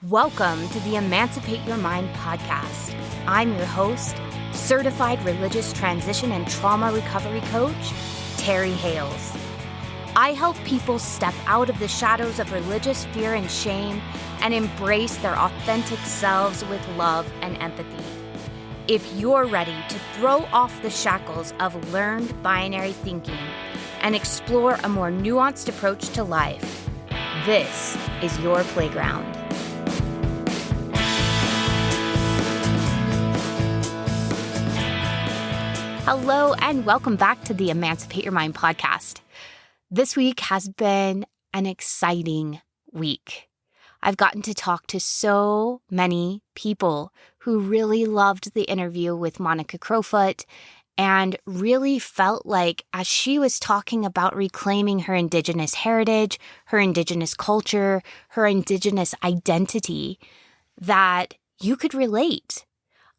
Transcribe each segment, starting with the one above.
Welcome to the Emancipate Your Mind podcast. I'm your host, certified religious transition and trauma recovery coach, Terry Hales. I help people step out of the shadows of religious fear and shame and embrace their authentic selves with love and empathy. If you're ready to throw off the shackles of learned binary thinking and explore a more nuanced approach to life, this is your playground. Hello, and welcome back to the Emancipate Your Mind podcast. This week has been an exciting week. I've gotten to talk to so many people who really loved the interview with Monika Crowfoot and really felt like as she was talking about reclaiming her Indigenous heritage, her Indigenous culture, her Indigenous identity, that you could relate.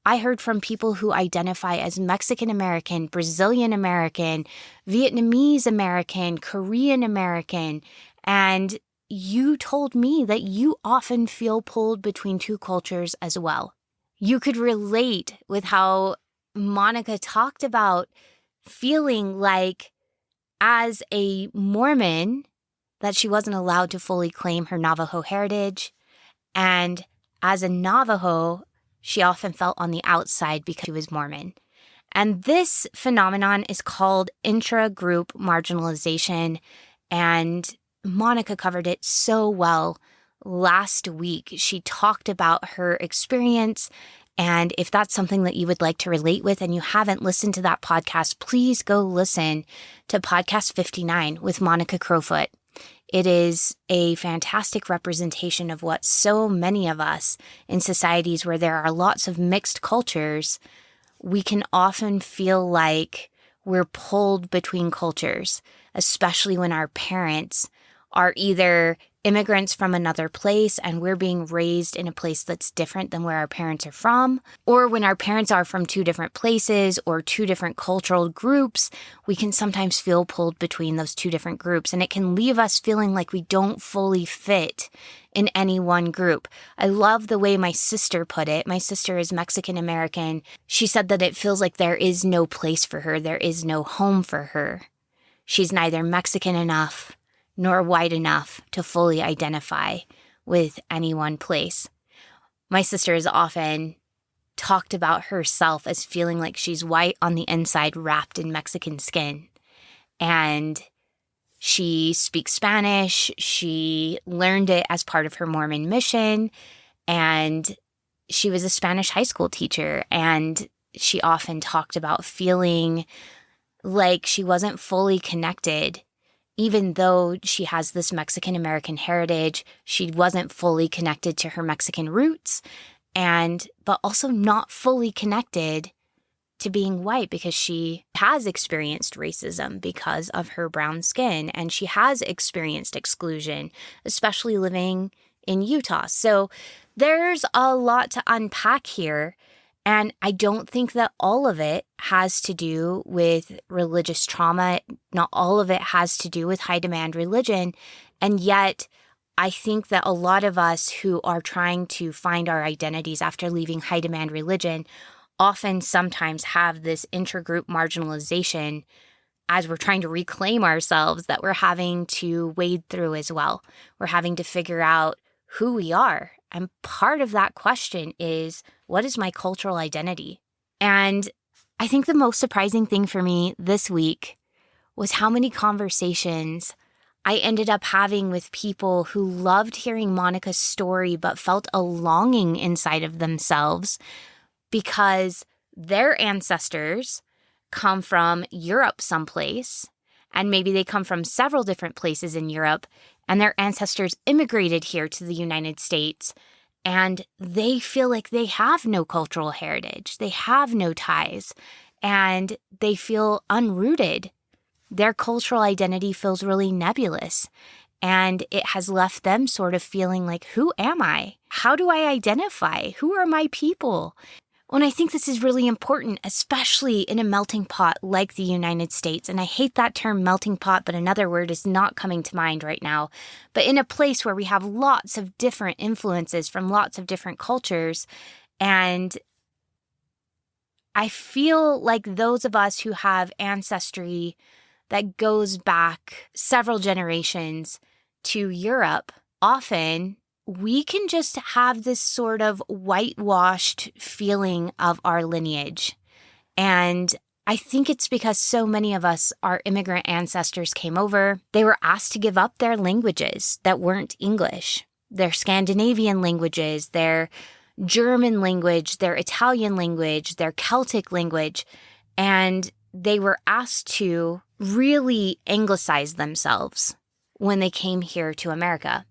I heard from people who identify as Mexican American, Brazilian American, Vietnamese American, Korean American, and you told me that you often feel pulled between two cultures as well. You could relate with how Monika talked about feeling like as a Mormon that she wasn't allowed to fully claim her Navajo heritage, and as a Navajo, she often felt on the outside because she was Mormon. And this phenomenon is called intra-group marginalization, and Monika covered it so well last week. She talked about her experience, and if that's something that you would like to relate with and you haven't listened to that podcast, please go listen to podcast 59 with Monika Crowfoot. It is a fantastic representation of what so many of us in societies where there are lots of mixed cultures, we can often feel like we're pulled between cultures, especially when our parents are either immigrants from another place and we're being raised in a place that's different than where our parents are from, or when our parents are from two different places or two different cultural groups, we can sometimes feel pulled between those two different groups, and it can leave us feeling like we don't fully fit in any one group. I love the way my sister put it. My sister is Mexican American. She said that it feels like there is no place for her. There is no home for her. She's neither Mexican enough nor white enough to fully identify with any one place. My sister has often talked about herself as feeling like she's white on the inside wrapped in Mexican skin. And she speaks Spanish. She learned it as part of her Mormon mission. And she was a Spanish high school teacher. And she often talked about feeling like she wasn't fully connected. Even though she has this Mexican American heritage, she wasn't fully connected to her Mexican roots, but also not fully connected to being white because she has experienced racism because of her brown skin, and she has experienced exclusion, especially living in Utah. So there's a lot to unpack here. And I don't think that all of it has to do with religious trauma. Not all of it has to do with high demand religion. And yet, I think that a lot of us who are trying to find our identities after leaving high demand religion often sometimes have this intergroup marginalization as we're trying to reclaim ourselves that we're having to wade through as well. We're having to figure out who we are. And part of that question is, what is my cultural identity? And I think the most surprising thing for me this week was how many conversations I ended up having with people who loved hearing Monika's story but felt a longing inside of themselves because their ancestors come from Europe someplace, and maybe they come from several different places in Europe, and their ancestors immigrated here to the United States, and they feel like they have no cultural heritage. They have no ties, and they feel unrooted. Their cultural identity feels really nebulous, and it has left them sort of feeling like, who am I? How do I identify? Who are my people? And I think this is really important, especially in a melting pot like the United States. And I hate that term melting pot, but another word is not coming to mind right now. But in a place where we have lots of different influences from lots of different cultures. And I feel like those of us who have ancestry that goes back several generations to Europe, often we can just have this sort of whitewashed feeling of our lineage. And I think it's because so many of us, our immigrant ancestors came over, they were asked to give up their languages that weren't English, their Scandinavian languages, their German language, their Italian language, their Celtic language, and they were asked to really anglicize themselves when they came here to America.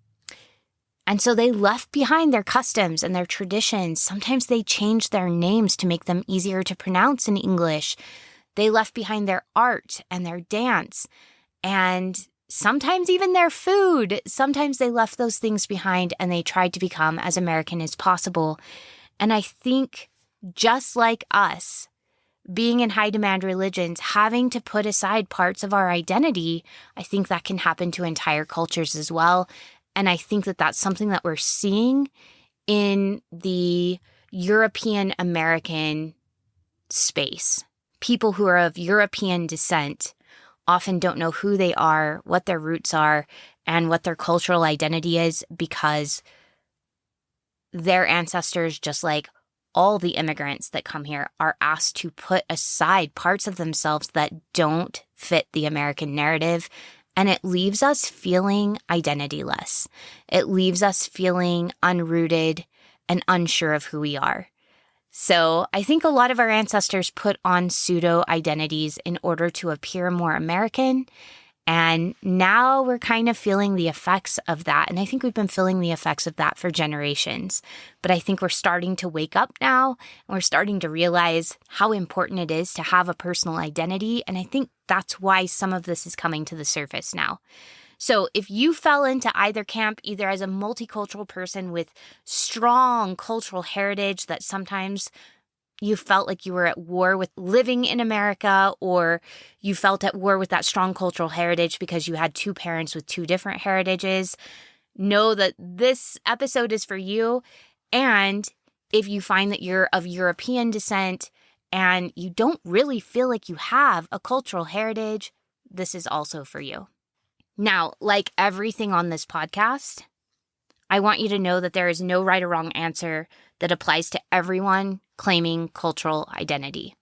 And so they left behind their customs and their traditions. Sometimes they changed their names to make them easier to pronounce in English. They left behind their art and their dance and sometimes even their food. Sometimes they left those things behind and they tried to become as American as possible. And I think just like us, being in high demand religions, having to put aside parts of our identity, I think that can happen to entire cultures as well. And I think that that's something that we're seeing in the European American space. People who are of European descent often don't know who they are, what their roots are, and what their cultural identity is because their ancestors, just like all the immigrants that come here, are asked to put aside parts of themselves that don't fit the American narrative. And it leaves us feeling identityless. It leaves us feeling unrooted and unsure of who we are. So I think a lot of our ancestors put on pseudo identities in order to appear more American. And now we're kind of feeling the effects of that. And I think we've been feeling the effects of that for generations. But I think we're starting to wake up now and we're starting to realize how important it is to have a personal identity. And I think that's why some of this is coming to the surface now. So if you fell into either camp, either as a multicultural person with strong cultural heritage that sometimes you felt like you were at war with living in America, or you felt at war with that strong cultural heritage because you had two parents with two different heritages, know that this episode is for you. And if you find that you're of European descent and you don't really feel like you have a cultural heritage, this is also for you. Now, like everything on this podcast, I want you to know that there is no right or wrong answer that applies to everyone claiming cultural identity.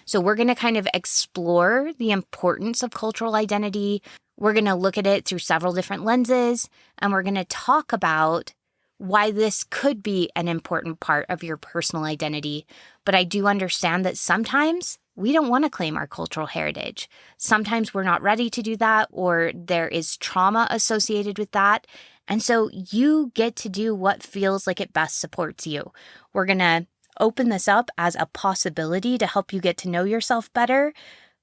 So we're going to kind of explore the importance of cultural identity. We're going to look at it through several different lenses, and we're going to talk about why this could be an important part of your personal identity. But I do understand that sometimes we don't want to claim our cultural heritage. Sometimes we're not ready to do that, or there is trauma associated with that. And so you get to do what feels like it best supports you. We're going to open this up as a possibility to help you get to know yourself better.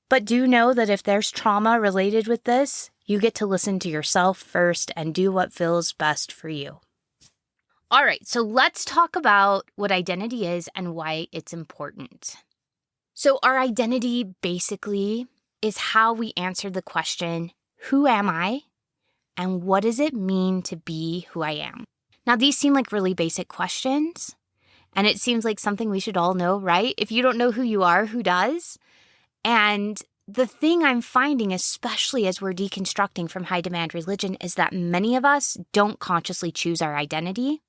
But do know that if there's trauma related with this, you get to listen to yourself first and do what feels best for you. All right, so let's talk about what identity is and why it's important. So our identity basically is how we answer the question, who am I? And what does it mean to be who I am? Now, these seem like really basic questions, and it seems like something we should all know, right? If you don't know who you are, who does? And the thing I'm finding, especially as we're deconstructing from high demand religion, is that many of us don't consciously choose our identity.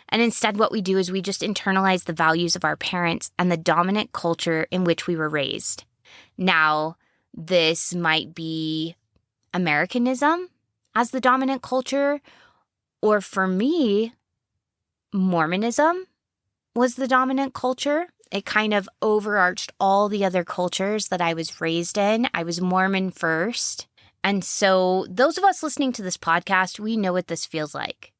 And instead, what we do is we just internalize the values of our parents and the dominant culture in which we were raised. Now, this might be Americanism as the dominant culture, or for me, Mormonism was the dominant culture. It kind of overarched all the other cultures that I was raised in. I was Mormon first. And so those of us listening to this podcast, we know what this feels like.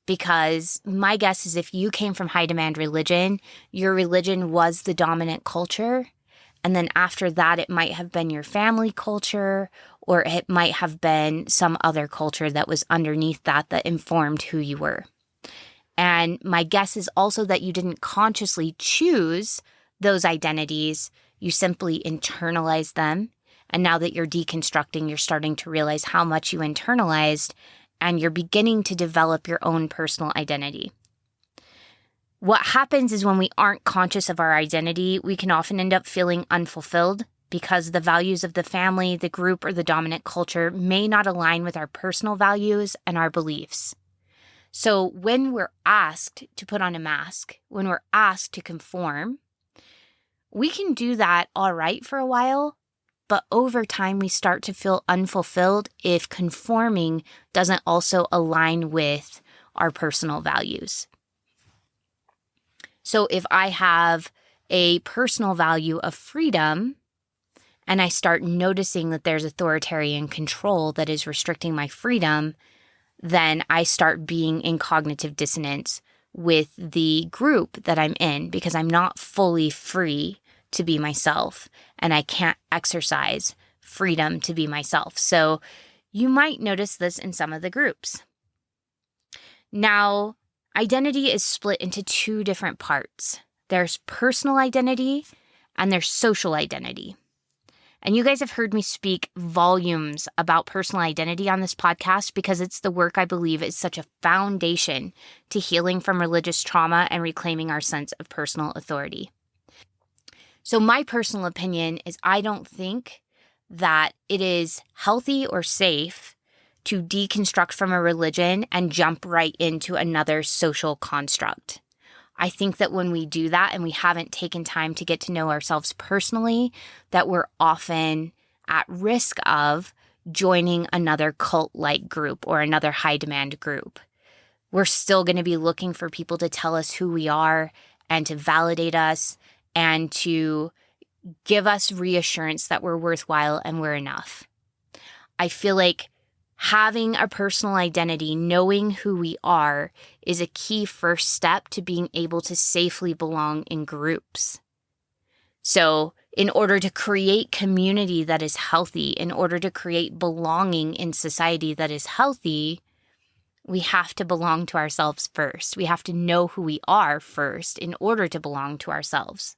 Because my guess is if you came from high demand religion, your religion was the dominant culture. And then after that, it might have been your family culture, or it might have been some other culture that was underneath that informed who you were. And my guess is also that you didn't consciously choose those identities. You simply internalized them. And now that you're deconstructing, you're starting to realize how much you internalized, and you're beginning to develop your own personal identity. What happens is when we aren't conscious of our identity, we can often end up feeling unfulfilled because the values of the family, the group, or the dominant culture may not align with our personal values and our beliefs. So when we're asked to put on a mask, when we're asked to conform, we can do that all right for a while, but over time we start to feel unfulfilled if conforming doesn't also align with our personal values. So if I have a personal value of freedom and I start noticing that there's authoritarian control that is restricting my freedom, then I start being in cognitive dissonance with the group that I'm in because I'm not fully free to be myself and I can't exercise freedom to be myself. So you might notice this in some of the groups. Now, identity is split into two different parts. There's personal identity and there's social identity. And you guys have heard me speak volumes about personal identity on this podcast because it's the work I believe is such a foundation to healing from religious trauma and reclaiming our sense of personal authority. So my personal opinion is I don't think that it is healthy or safe to deconstruct from a religion and jump right into another social construct. I think that when we do that and we haven't taken time to get to know ourselves personally, that we're often at risk of joining another cult-like group or another high-demand group. We're still going to be looking for people to tell us who we are and to validate us and to give us reassurance that we're worthwhile and we're enough. I feel like having a personal identity, knowing who we are, is a key first step to being able to safely belong in groups. So in order to create community that is healthy, in order to create belonging in society that is healthy, we have to belong to ourselves first. We have to know who we are first in order to belong to ourselves.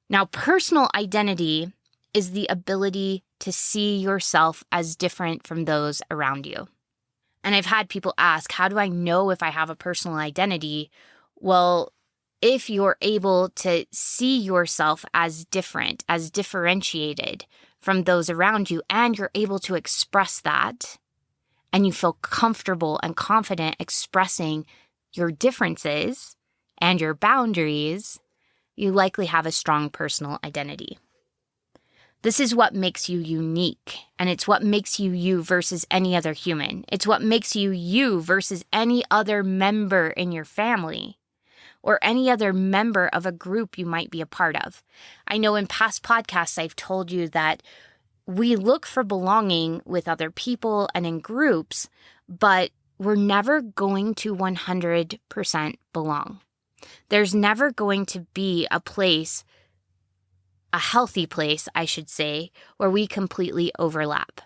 Now, personal identity is the ability to see yourself as different from those around you. And I've had people ask, how do I know if I have a personal identity? Well, if you're able to see yourself as different, as differentiated from those around you, and you're able to express that, and you feel comfortable and confident expressing your differences and your boundaries, you likely have a strong personal identity. This is what makes you unique, and it's what makes you you versus any other human. It's what makes you you versus any other member in your family or any other member of a group you might be a part of. I know in past podcasts I've told you that we look for belonging with other people and in groups, but we're never going to 100% belong. There's never going to be a place, a healthy place, I should say, where we completely overlap.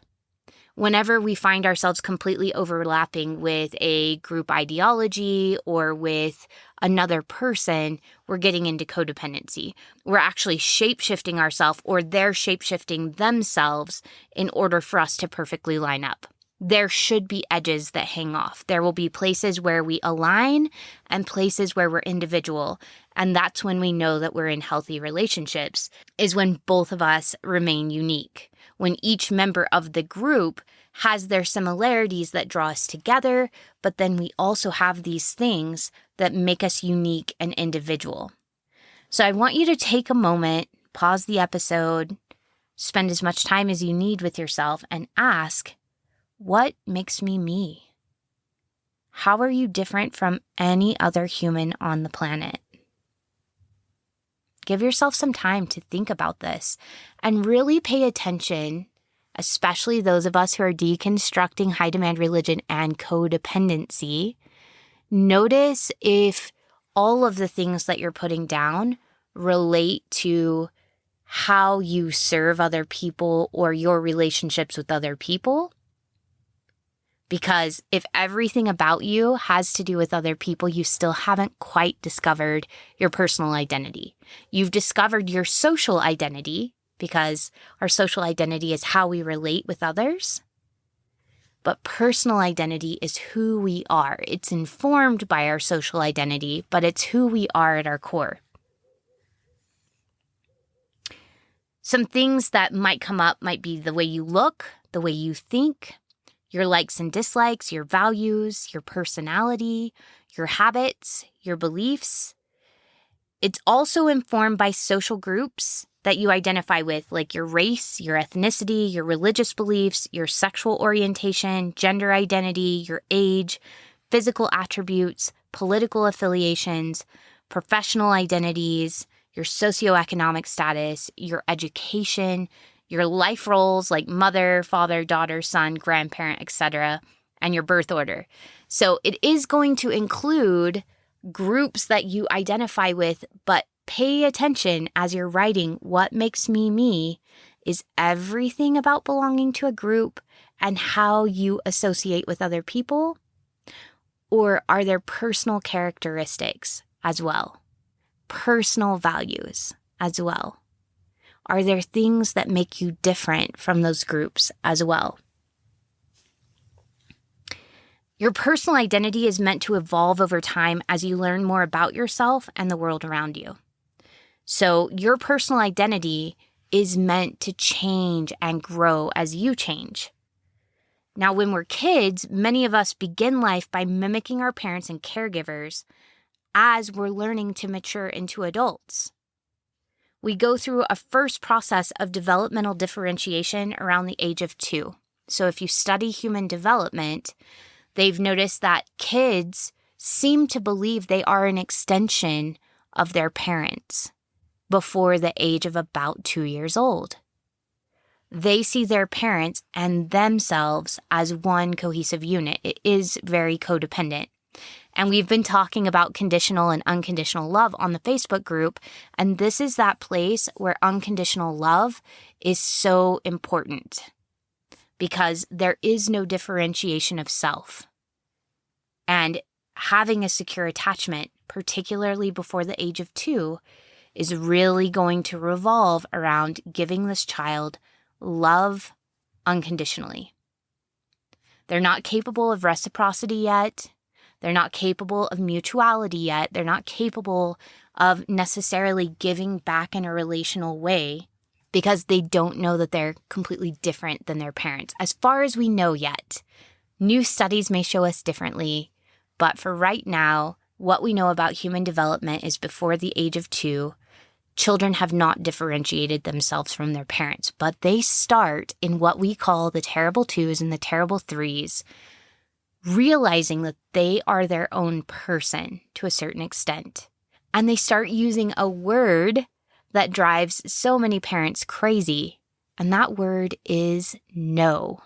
Whenever we find ourselves completely overlapping with a group ideology or with another person, we're getting into codependency. We're actually shape-shifting ourselves, or they're shape-shifting themselves in order for us to perfectly line up. There should be edges that hang off. There will be places where we align and places where we're individual. And that's when we know that we're in healthy relationships, is when both of us remain unique. When each member of the group has their similarities that draw us together, but then we also have these things that make us unique and individual. So I want you to take a moment, pause the episode, spend as much time as you need with yourself and ask, what makes me me? How are you different from any other human on the planet? Give yourself some time to think about this and really pay attention, especially those of us who are deconstructing high demand religion and codependency. Notice if all of the things that you're putting down relate to how you serve other people or your relationships with other people. Because if everything about you has to do with other people, you still haven't quite discovered your personal identity. You've discovered your social identity, because our social identity is how we relate with others. But personal identity is who we are. It's informed by our social identity, but it's who we are at our core. Some things that might come up might be the way you look, the way you think, your likes and dislikes, your values, your personality, your habits, your beliefs. It's also informed by social groups that you identify with, like your race, your ethnicity, your religious beliefs, your sexual orientation, gender identity, your age, physical attributes, political affiliations, professional identities, your socioeconomic status, your education, your life roles like mother, father, daughter, son, grandparent, etc., and your birth order. So it is going to include groups that you identify with, but pay attention as you're writing. What makes me me is everything about belonging to a group and how you associate with other people, or are there personal characteristics as well? Personal values as well? Are there things that make you different from those groups as well? Your personal identity is meant to evolve over time as you learn more about yourself and the world around you. So your personal identity is meant to change and grow as you change. Now, when we're kids, many of us begin life by mimicking our parents and caregivers as we're learning to mature into adults. We go through a first process of developmental differentiation around the age of 2. So if you study human development, they've noticed that kids seem to believe they are an extension of their parents before the age of about 2 years old. They see their parents and themselves as one cohesive unit. It is very codependent. And we've been talking about conditional and unconditional love on the Facebook group. And this is that place where unconditional love is so important, because there is no differentiation of self. And having a secure attachment, particularly before the age of 2, is really going to revolve around giving this child love unconditionally. They're not capable of reciprocity yet. They're not capable of mutuality yet. They're not capable of necessarily giving back in a relational way, because they don't know that they're completely different than their parents, as far as we know yet. New studies may show us differently, but for right now, what we know about human development is before the age of 2, children have not differentiated themselves from their parents, but they start in what we call the terrible 2s and the terrible 3s, realizing that they are their own person to a certain extent. And they start using a word that drives so many parents crazy, and that word is no.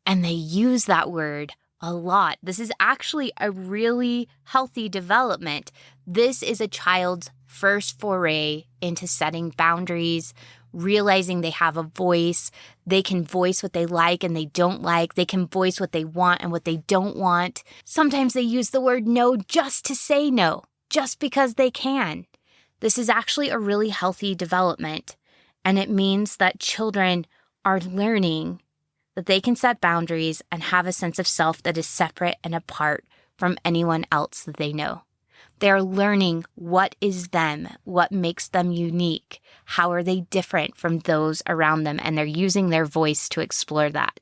And they use that word a lot. This is actually a really healthy development. This is a child's first foray into setting boundaries, realizing they have a voice. They can voice what they like and they don't like. They can voice what they want and what they don't want. Sometimes they use the word no just to say no, just because they can. This is actually a really healthy development, and it means that children are learning that they can set boundaries and have a sense of self that is separate and apart from anyone else that they know. They're learning what is them, what makes them unique, how are they different from those around them, and they're using their voice to explore that.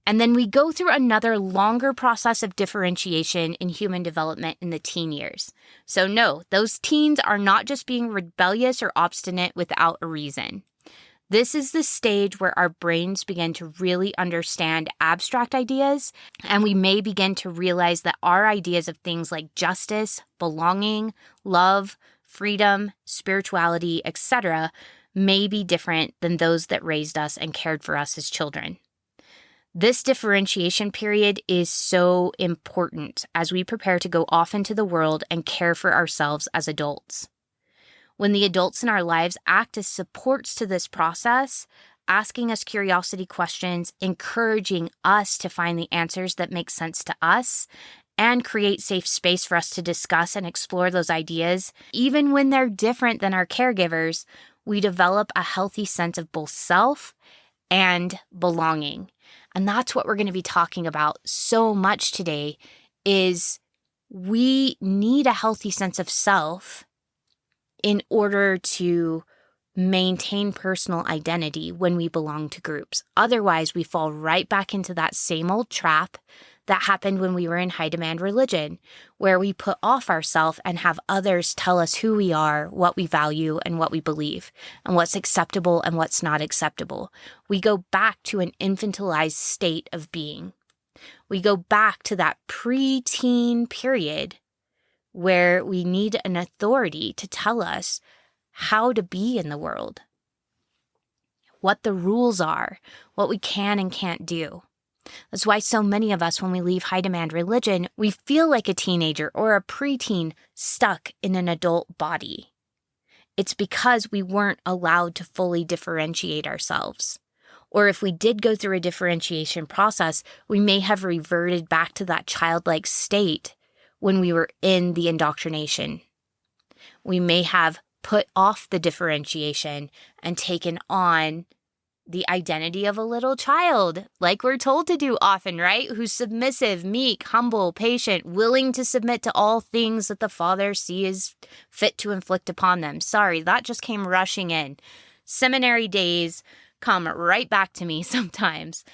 And then we go through another longer process of differentiation in human development in the teen years. So no, those teens are not just being rebellious or obstinate without a reason. This is the stage where our brains begin to really understand abstract ideas, and we may begin to realize that our ideas of things like justice, belonging, love, freedom, spirituality, etc. may be different than those that raised us and cared for us as children. This differentiation period is so important as we prepare to go off into the world and care for ourselves as adults. When the adults in our lives act as supports to this process, asking us curiosity questions, encouraging us to find the answers that make sense to us, and create safe space for us to discuss and explore those ideas. Even when they're different than our caregivers, we develop a healthy sense of both self and belonging. And that's what we're going to be talking about so much today is we need a healthy sense of self in order to maintain personal identity when we belong to groups. Otherwise, we fall right back into that same old trap that happened when we were in high demand religion, where we put off ourselves and have others tell us who we are, what we value, and what we believe, and what's acceptable and what's not acceptable. We go back to an infantilized state of being. We go back to that pre-teen period where we need an authority to tell us how to be in the world, what the rules are, what we can and can't do. That's why so many of us, when we leave high demand religion, we feel like a teenager or a preteen stuck in an adult body. It's because we weren't allowed to fully differentiate ourselves. Or if we did go through a differentiation process, we may have reverted back to that childlike state when we were in the indoctrination. We may have put off the differentiation and taken on the identity of a little child, like we're told to do often, right? Who's submissive, meek, humble, patient, willing to submit to all things that the Father sees fit to inflict upon them. Sorry, that just came rushing in. Seminary days come right back to me sometimes.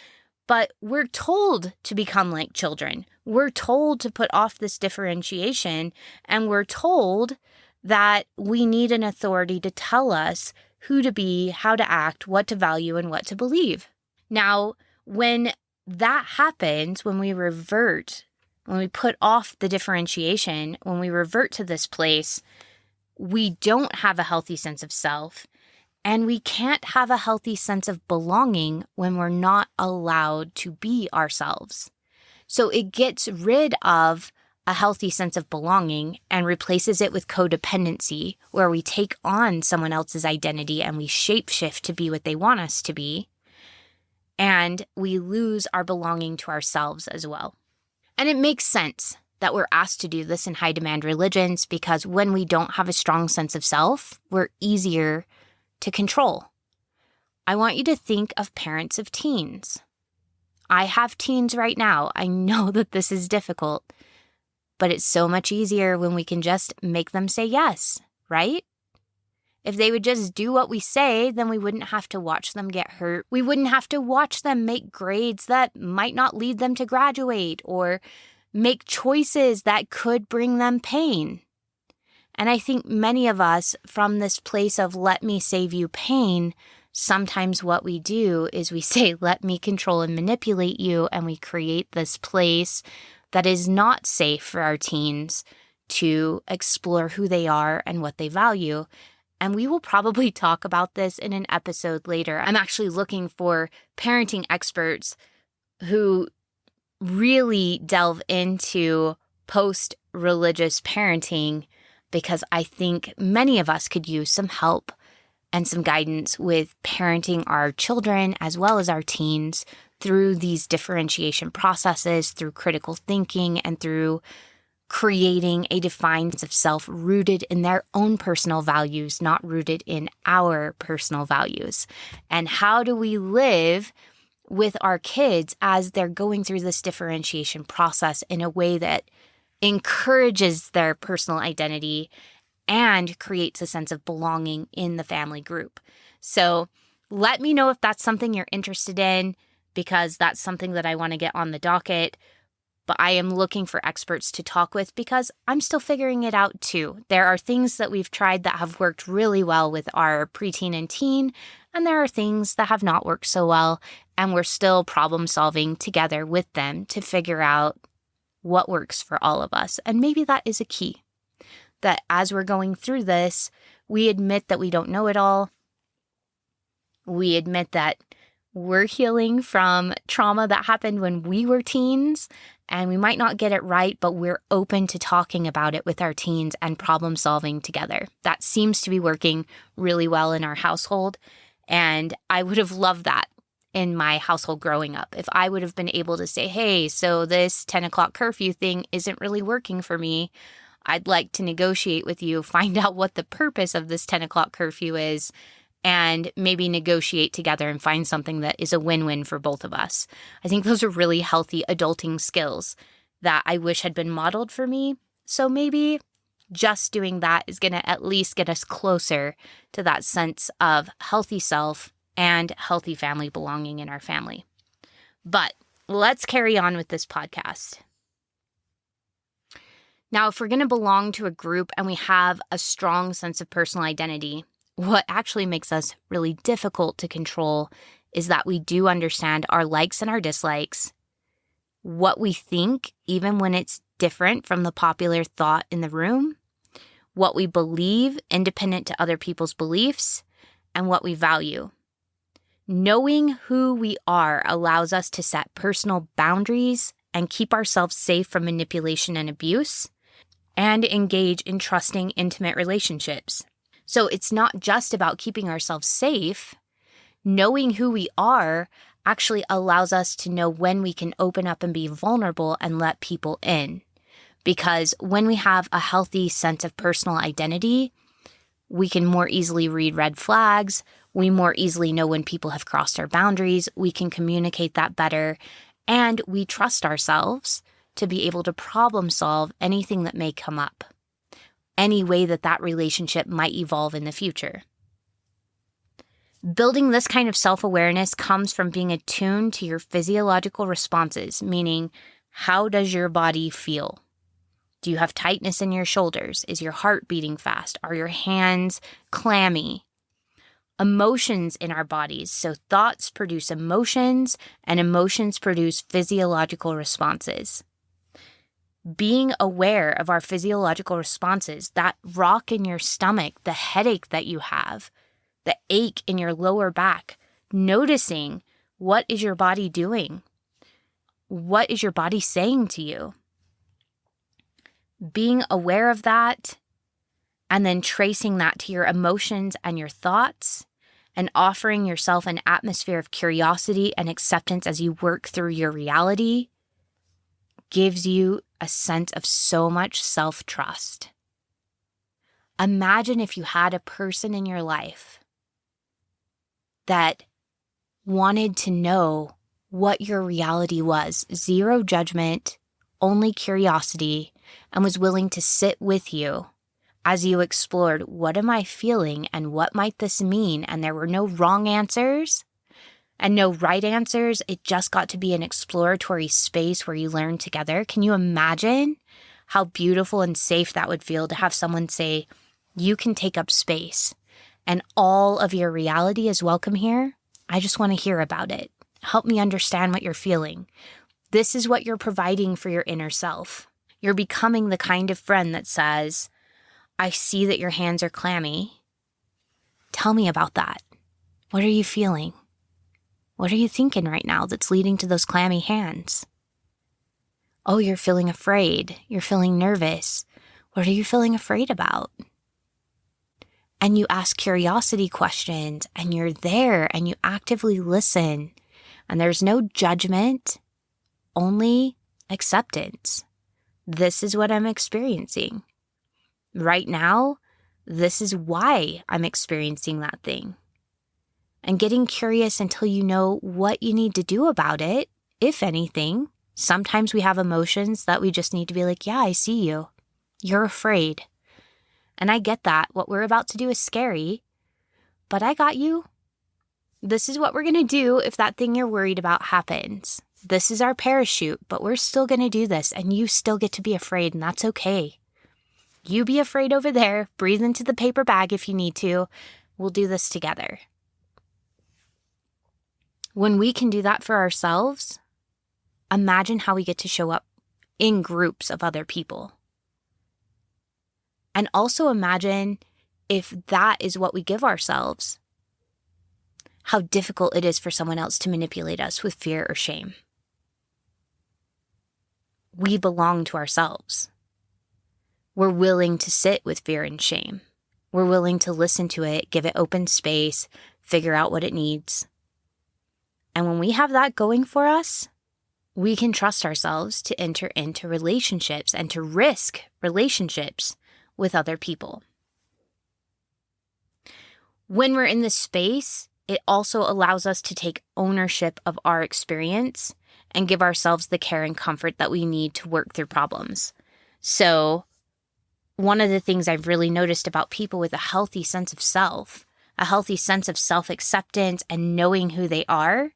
But we're told to become like children. We're told to put off this differentiation, and we're told that we need an authority to tell us who to be, how to act, what to value, and what to believe. Now, when that happens, when we revert, when we put off the differentiation, when we revert to this place, we don't have a healthy sense of self, and we can't have a healthy sense of belonging when we're not allowed to be ourselves. So it gets rid of a healthy sense of belonging and replaces it with codependency, where we take on someone else's identity and we shapeshift to be what they want us to be, and we lose our belonging to ourselves as well. And it makes sense that we're asked to do this in high demand religions, because when we don't have a strong sense of self, we're easier to control. I want you to think of parents of teens. I have teens right now. I know that this is difficult, but it's so much easier when we can just make them say yes, right? If they would just do what we say, then we wouldn't have to watch them get hurt. We wouldn't have to watch them make grades that might not lead them to graduate, or make choices that could bring them pain. And I think many of us, from this place of let me save you pain, sometimes what we do is we say, let me control and manipulate you, and we create this place that is not safe for our teens to explore who they are and what they value. And we will probably talk about this in an episode later. I'm actually looking for parenting experts who really delve into post-religious parenting, because I think many of us could use some help and some guidance with parenting our children as well as our teens through these differentiation processes, through critical thinking, and through creating a defined sense of self rooted in their own personal values, not rooted in our personal values. And how do we live with our kids as they're going through this differentiation process in a way that encourages their personal identity and creates a sense of belonging in the family group? So let me know if that's something you're interested in, because that's something that I want to get on the docket. But I am looking for experts to talk with, because I'm still figuring it out too. There are things that we've tried that have worked really well with our preteen and teen, and there are things that have not worked so well, and we're still problem solving together with them to figure out what works for all of us. And maybe that is a key, that as we're going through this, we admit that we don't know it all. We admit that we're healing from trauma that happened when we were teens, and we might not get it right, but we're open to talking about it with our teens and problem solving together. That seems to be working really well in our household. And I would have loved that in my household growing up. If I would have been able to say, hey, so this 10 o'clock curfew thing isn't really working for me. I'd like to negotiate with you, find out what the purpose of this 10 o'clock curfew is, and maybe negotiate together and find something that is a win-win for both of us. I think those are really healthy adulting skills that I wish had been modeled for me. So maybe just doing that is going to at least get us closer to that sense of healthy self and healthy family belonging in our family. But let's carry on with this podcast. Now, if we're going to belong to a group and we have a strong sense of personal identity, what actually makes us really difficult to control is that we do understand our likes and our dislikes, what we think, even when it's different from the popular thought in the room, what we believe independent to other people's beliefs, and what we value. Knowing who we are allows us to set personal boundaries and keep ourselves safe from manipulation and abuse, and engage in trusting, intimate relationships. So it's not just about keeping ourselves safe. Knowing who we are actually allows us to know when we can open up and be vulnerable and let people in. Because when we have a healthy sense of personal identity, we can more easily read red flags. We more easily know when people have crossed our boundaries. We can communicate that better. And we trust ourselves to be able to problem solve anything that may come up, any way that that relationship might evolve in the future. Building this kind of self-awareness comes from being attuned to your physiological responses, meaning how does your body feel? Do you have tightness in your shoulders? Is your heart beating fast? Are your hands clammy? Emotions in our bodies. So thoughts produce emotions, and emotions produce physiological responses. Being aware of our physiological responses, that rock in your stomach, the headache that you have, the ache in your lower back, noticing what is your body doing? What is your body saying to you? Being aware of that and then tracing that to your emotions and your thoughts and offering yourself an atmosphere of curiosity and acceptance as you work through your reality gives you a sense of so much self-trust. Imagine if you had a person in your life that wanted to know what your reality was, zero judgment, only curiosity, and was willing to sit with you as you explored, what am I feeling and what might this mean? And there were no wrong answers and no right answers. It just got to be an exploratory space where you learn together. Can you imagine how beautiful and safe that would feel to have someone say, you can take up space and all of your reality is welcome here? I just want to hear about it. Help me understand what you're feeling. This is what you're providing for your inner self. You're becoming the kind of friend that says, I see that your hands are clammy. Tell me about that. What are you feeling? What are you thinking right now that's leading to those clammy hands? Oh, you're feeling afraid. You're feeling nervous. What are you feeling afraid about? And you ask curiosity questions and you're there and you actively listen. And there's no judgment, only acceptance. This is what I'm experiencing. Right now, this is why I'm experiencing that thing. And getting curious until you know what you need to do about it, if anything. Sometimes we have emotions that we just need to be like, yeah, I see you. You're afraid. And I get that. What we're about to do is scary, but I got you. This is what we're going to do if that thing you're worried about happens. This is our parachute, but we're still going to do this, and you still get to be afraid, and that's okay. You be afraid over there. Breathe into the paper bag if you need to. We'll do this together. When we can do that for ourselves, imagine how we get to show up in groups of other people. And also imagine if that is what we give ourselves, how difficult it is for someone else to manipulate us with fear or shame. We belong to ourselves. We're willing to sit with fear and shame. We're willing to listen to it, give it open space, figure out what it needs. And when we have that going for us, we can trust ourselves to enter into relationships and to risk relationships with other people. When we're in this space, it also allows us to take ownership of our experience and give ourselves the care and comfort that we need to work through problems. So, one of the things I've really noticed about people with a healthy sense of self, a healthy sense of self-acceptance and knowing who they are,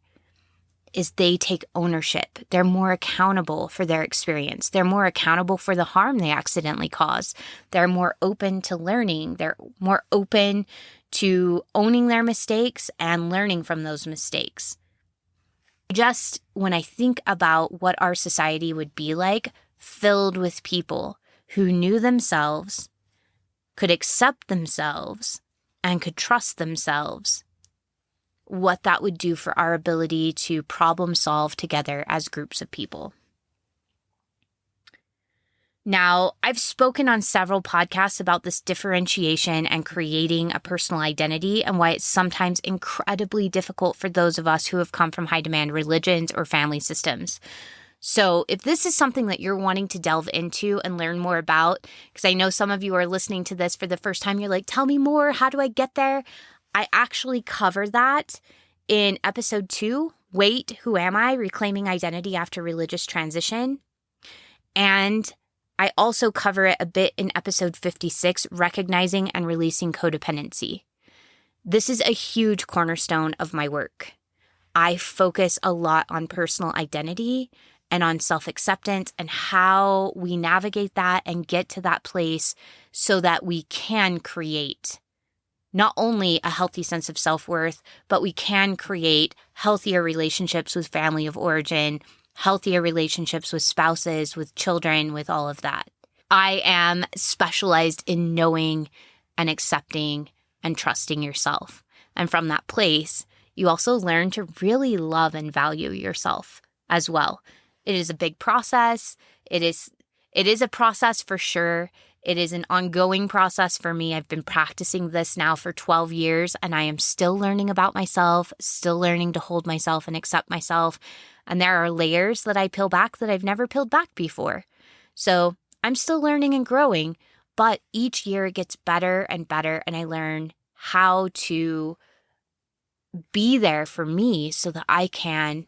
is they take ownership. They're more accountable for their experience. They're more accountable for the harm they accidentally caused. They're more open to learning. They're more open to owning their mistakes and learning from those mistakes. Just when I think about what our society would be like, filled with people who knew themselves, could accept themselves, and could trust themselves, what that would do for our ability to problem solve together as groups of people. Now, I've spoken on several podcasts about this differentiation and creating a personal identity and why it's sometimes incredibly difficult for those of us who have come from high-demand religions or family systems. So if this is something that you're wanting to delve into and learn more about, because I know some of you are listening to this for the first time, you're like, tell me more, how do I get there? I actually cover that in episode 2, Wait, Who Am I? Reclaiming Identity After Religious Transition. And I also cover it a bit in episode 56, Recognizing and Releasing Codependency. This is a huge cornerstone of my work. I focus a lot on personal identity and on self-acceptance and how we navigate that and get to that place so that we can create not only a healthy sense of self-worth, but we can create healthier relationships with family of origin, healthier relationships with spouses, with children, with all of that. I am specialized in knowing and accepting and trusting yourself. And from that place, you also learn to really love and value yourself as well. It is a big process. It is a process for sure. It is an ongoing process for me. I've been practicing this now for 12 years, and I am still learning about myself, still learning to hold myself and accept myself. And there are layers that I peel back that I've never peeled back before. So I'm still learning and growing, but each year it gets better and better, and I learn how to be there for me so that I can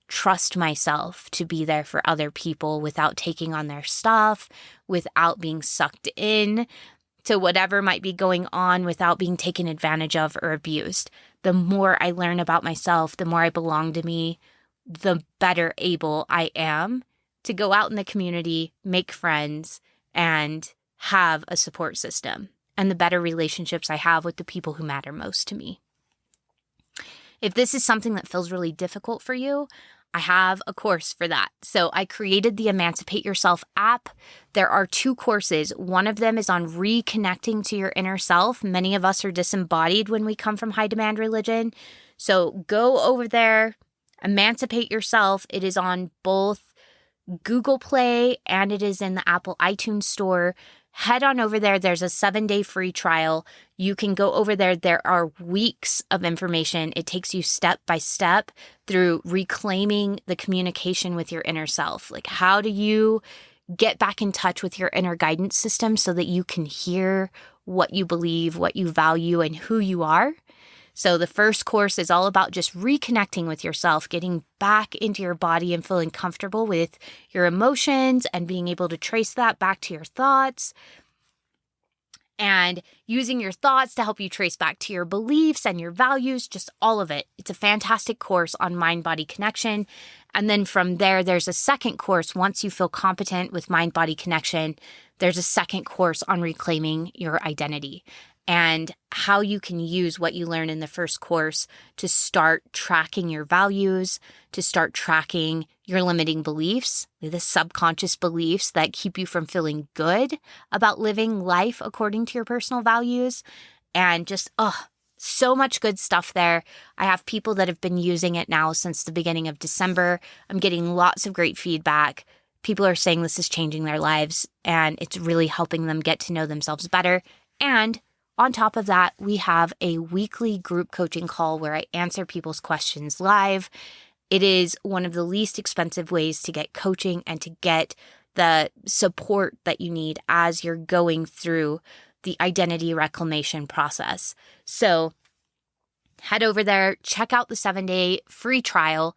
trust myself to be there for other people without taking on their stuff, without being sucked in to whatever might be going on, without being taken advantage of or abused. The more I learn about myself, the more I belong to me, the better able I am to go out in the community, make friends, and have a support system, and the better relationships I have with the people who matter most to me. If this is something that feels really difficult for you, I have a course for that. So I created the Emancipate Yourself app. There are 2 courses. One of them is on reconnecting to your inner self. Many of us are disembodied when we come from high demand religion. So go over there, Emancipate Yourself. It is on both Google Play and it is in the Apple iTunes store. Head on over there. There's a 7-day free trial. You can go over there. There are weeks of information. It takes you step by step through reclaiming the communication with your inner self. Like, how do you get back in touch with your inner guidance system so that you can hear what you believe, what you value, and who you are? So the first course is all about just reconnecting with yourself, getting back into your body and feeling comfortable with your emotions and being able to trace that back to your thoughts and using your thoughts to help you trace back to your beliefs and your values, just all of it. It's a fantastic course on mind-body connection. And then from there, there's a second course. Once you feel competent with mind-body connection, there's a second course on reclaiming your identity and how you can use what you learn in the first course to start tracking your values, to start tracking your limiting beliefs, the subconscious beliefs that keep you from feeling good about living life according to your personal values, and just, so much good stuff there. I have people that have been using it now since the beginning of December. I'm getting lots of great feedback. People are saying this is changing their lives, and it's really helping them get to know themselves better and On top of that, we have a weekly group coaching call where I answer people's questions live. It is one of the least expensive ways to get coaching and to get the support that you need as you're going through the identity reclamation process. So head over there, check out the 7-day free trial.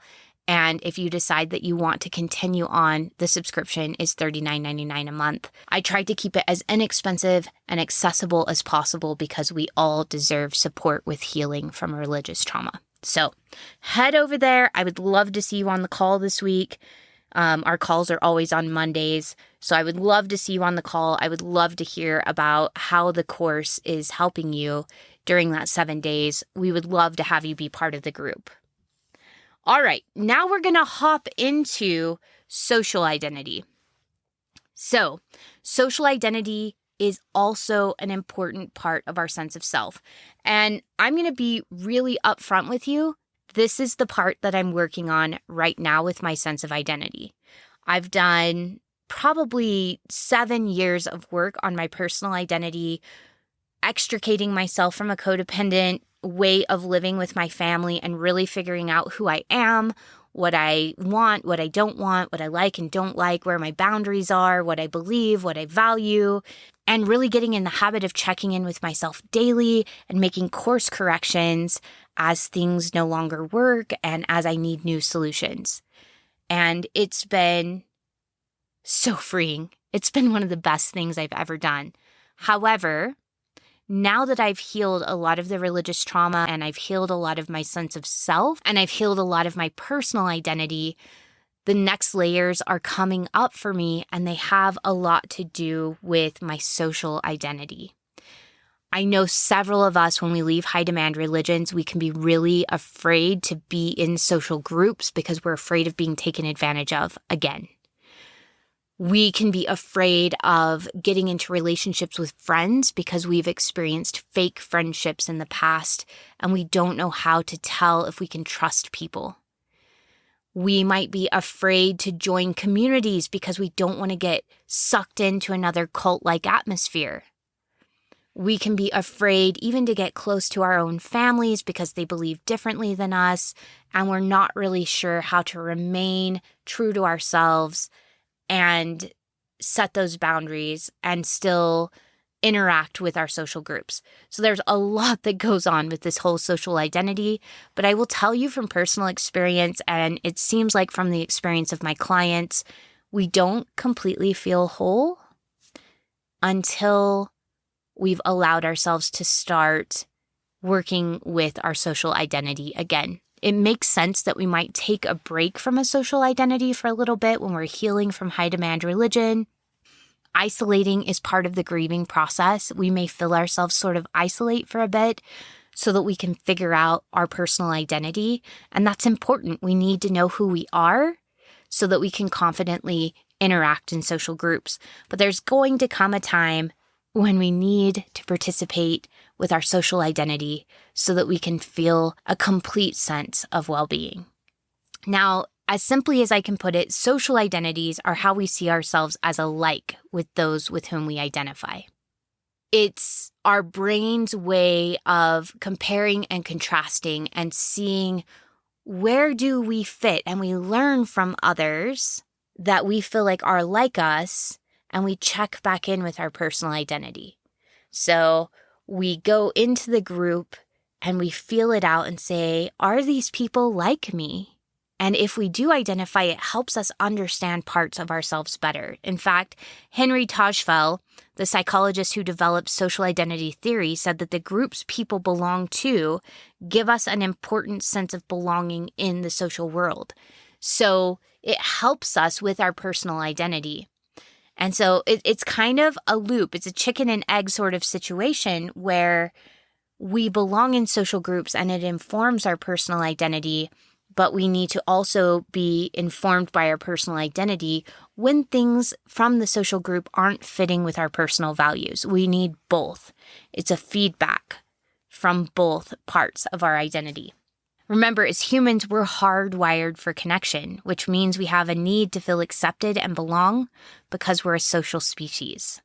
And if you decide that you want to continue on, the subscription is $39.99 a month. I tried to keep it as inexpensive and accessible as possible because we all deserve support with healing from religious trauma. So head over there. I would love to see you on the call this week. Our calls are always on Mondays. So I would love to see you on the call. I would love to hear about how the course is helping you during that 7 days. We would love to have you be part of the group. All right, now we're going to hop into social identity. So, social identity is also an important part of our sense of self. And I'm going to be really upfront with you. This is the part that I'm working on right now with my sense of identity. I've done probably 7 years of work on my personal identity, extricating myself from a codependent way of living with my family and really figuring out who I am, what I want, what I don't want, what I like and don't like, where my boundaries are, what I believe, what I value, and really getting in the habit of checking in with myself daily and making course corrections as things no longer work and as I need new solutions. And it's been so freeing. It's been one of the best things I've ever done. However, now that I've healed a lot of the religious trauma and I've healed a lot of my sense of self and I've healed a lot of my personal identity, the next layers are coming up for me and they have a lot to do with my social identity. I know several of us, when we leave high demand religions, we can be really afraid to be in social groups because we're afraid of being taken advantage of again. We can be afraid of getting into relationships with friends because we've experienced fake friendships in the past and we don't know how to tell if we can trust people. We might be afraid to join communities because we don't want to get sucked into another cult-like atmosphere. We can be afraid even to get close to our own families because they believe differently than us and we're not really sure how to remain true to ourselves and set those boundaries and still interact with our social groups. So there's a lot that goes on with this whole social identity, but I will tell you from personal experience, and it seems like from the experience of my clients, we don't completely feel whole until we've allowed ourselves to start working with our social identity again. It makes sense that we might take a break from a social identity for a little bit when we're healing from high demand religion. Isolating is part of the grieving process. We may feel ourselves sort of isolate for a bit so that we can figure out our personal identity. And that's important. We need to know who we are so that we can confidently interact in social groups. But there's going to come a time when we need to participate with our social identity so that we can feel a complete sense of well-being. Now, as simply as I can put it, social identities are how we see ourselves as alike with those with whom we identify. It's our brain's way of comparing and contrasting and seeing where do we fit, and we learn from others that we feel like are like us, and we check back in with our personal identity. So we go into the group and we feel it out and say, are these people like me? And if we do identify, it helps us understand parts of ourselves better. In fact, Henry Tajfel, the psychologist who developed social identity theory, said that the groups people belong to give us an important sense of belonging in the social world. So it helps us with our personal identity. And so it's kind of a loop. It's a chicken and egg sort of situation where we belong in social groups and it informs our personal identity, but we need to also be informed by our personal identity when things from the social group aren't fitting with our personal values. We need both. It's a feedback from both parts of our identity. Remember, as humans, we're hardwired for connection, which means we have a need to feel accepted and belong because we're a social species.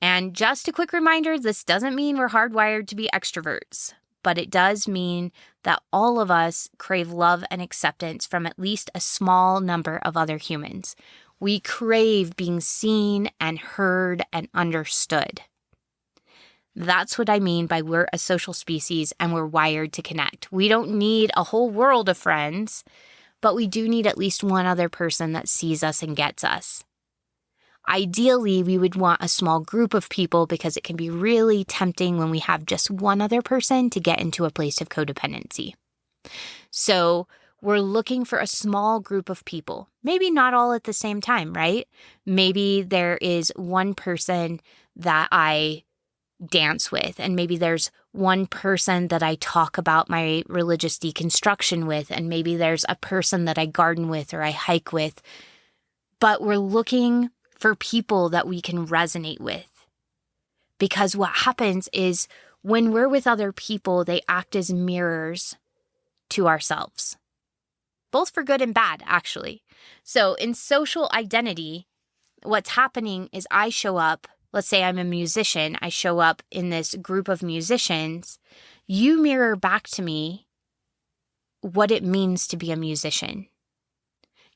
And just a quick reminder, this doesn't mean we're hardwired to be extroverts, but it does mean that all of us crave love and acceptance from at least a small number of other humans. We crave being seen and heard and understood. That's what I mean by we're a social species and we're wired to connect. We don't need a whole world of friends, but we do need at least one other person that sees us and gets us. Ideally, we would want a small group of people because it can be really tempting when we have just one other person to get into a place of codependency. So we're looking for a small group of people, maybe not all at the same time, right? Maybe there is one person that I dance with, and maybe there's one person that I talk about my religious deconstruction with, and maybe there's a person that I garden with or I hike with. But we're looking for people that we can resonate with. Because what happens is when we're with other people, they act as mirrors to ourselves. Both for good and bad, actually. So in social identity, what's happening is I show up, let's say I'm a musician, I show up in this group of musicians, you mirror back to me what it means to be a musician.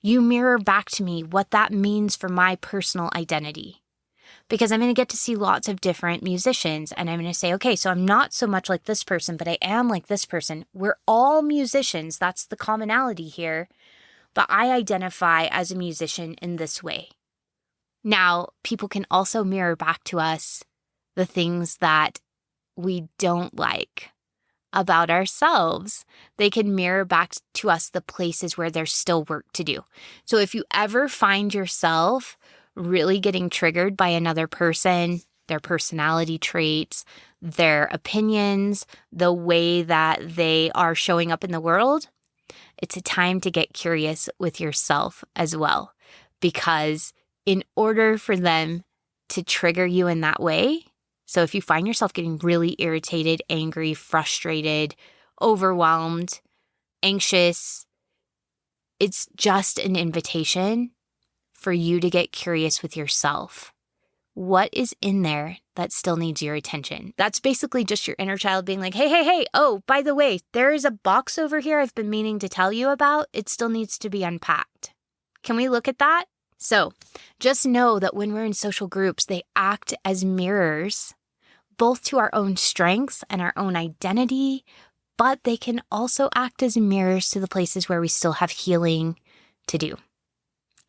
You mirror back to me what that means for my personal identity. Because I'm going to get to see lots of different musicians and I'm going to say, okay, so I'm not so much like this person, but I am like this person. We're all musicians. That's the commonality here. But I identify as a musician in this way. Now, people can also mirror back to us the things that we don't like about ourselves. They can mirror back to us the places where there's still work to do. So if you ever find yourself really getting triggered by another person, their personality traits, their opinions, the way that they are showing up in the world, it's a time to get curious with yourself as well. Because in order for them to trigger you in that way, so if you find yourself getting really irritated, angry, frustrated, overwhelmed, anxious, it's just an invitation for you to get curious with yourself. What is in there that still needs your attention? That's basically just your inner child being like, hey, oh, by the way, there is a box over here I've been meaning to tell you about. It still needs to be unpacked. Can we look at that? So just know that when we're in social groups, they act as mirrors, both to our own strengths and our own identity, but they can also act as mirrors to the places where we still have healing to do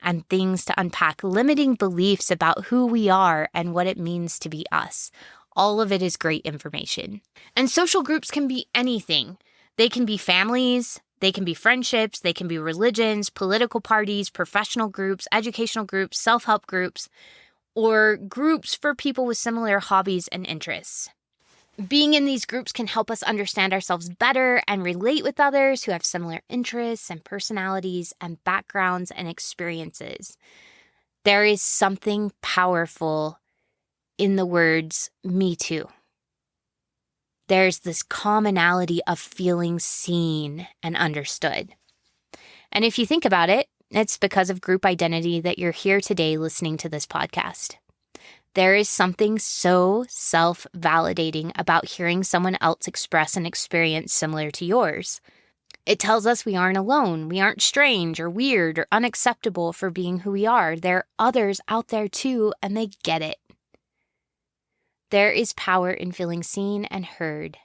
and things to unpack, limiting beliefs about who we are and what it means to be us. All of it is great information. And social groups can be anything. They can be families, they can be friendships, they can be religions, political parties, professional groups, educational groups, self-help groups, or groups for people with similar hobbies and interests. Being in these groups can help us understand ourselves better and relate with others who have similar interests and personalities and backgrounds and experiences. There is something powerful in the words, me too. There's this commonality of feeling seen and understood. And if you think about it, it's because of group identity that you're here today listening to this podcast. There is something so self-validating about hearing someone else express an experience similar to yours. It tells us we aren't alone, we aren't strange or weird or unacceptable for being who we are. There are others out there too, and they get it. There is power in feeling seen and heard.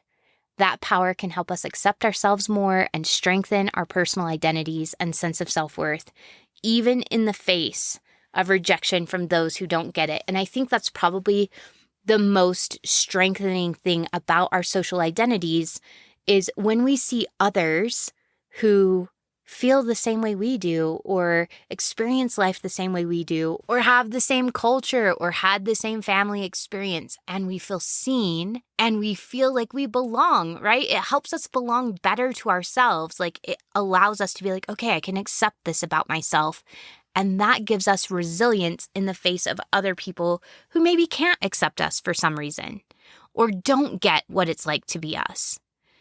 That power can help us accept ourselves more and strengthen our personal identities and sense of self-worth, even in the face of rejection from those who don't get it. And I think that's probably the most strengthening thing about our social identities is when we see others who feel the same way we do or experience life the same way we do or have the same culture or had the same family experience, and we feel seen and we feel like we belong, right? It helps us belong better to ourselves. Like it allows us to be like, okay, I can accept this about myself. And that gives us resilience in the face of other people who maybe can't accept us for some reason or don't get what it's like to be us.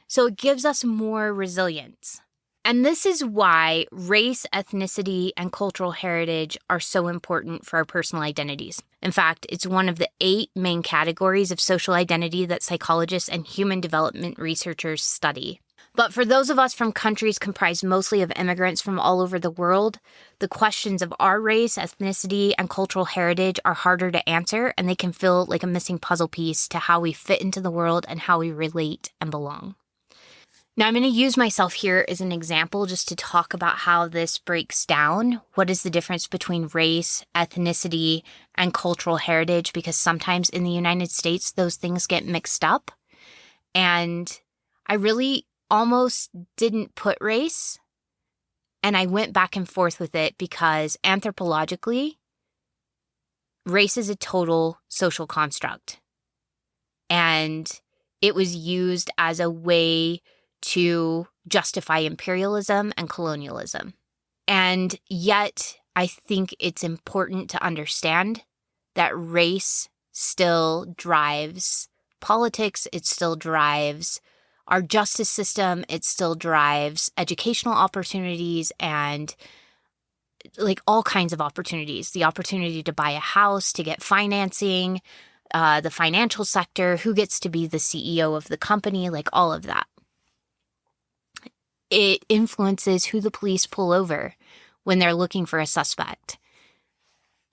So it gives us more resilience. And this is why race, ethnicity, and cultural heritage are so important for our personal identities. In fact, it's one of the 8 main categories of social identity that psychologists and human development researchers study. But for those of us from countries comprised mostly of immigrants from all over the world, the questions of our race, ethnicity, and cultural heritage are harder to answer, and they can feel like a missing puzzle piece to how we fit into the world and how we relate and belong. Now, I'm going to use myself here as an example just to talk about how this breaks down. What is the difference between race, ethnicity, and cultural heritage? Because sometimes in the United States, those things get mixed up. And I really almost didn't put race, and I went back and forth with it because anthropologically, race is a total social construct. And it was used as a way to justify imperialism and colonialism. And yet, I think it's important to understand that race still drives politics, it still drives our justice system, it still drives educational opportunities and like all kinds of opportunities. The opportunity to buy a house, to get financing, the financial sector, who gets to be the CEO of the company, like all of that. It influences who the police pull over when they're looking for a suspect.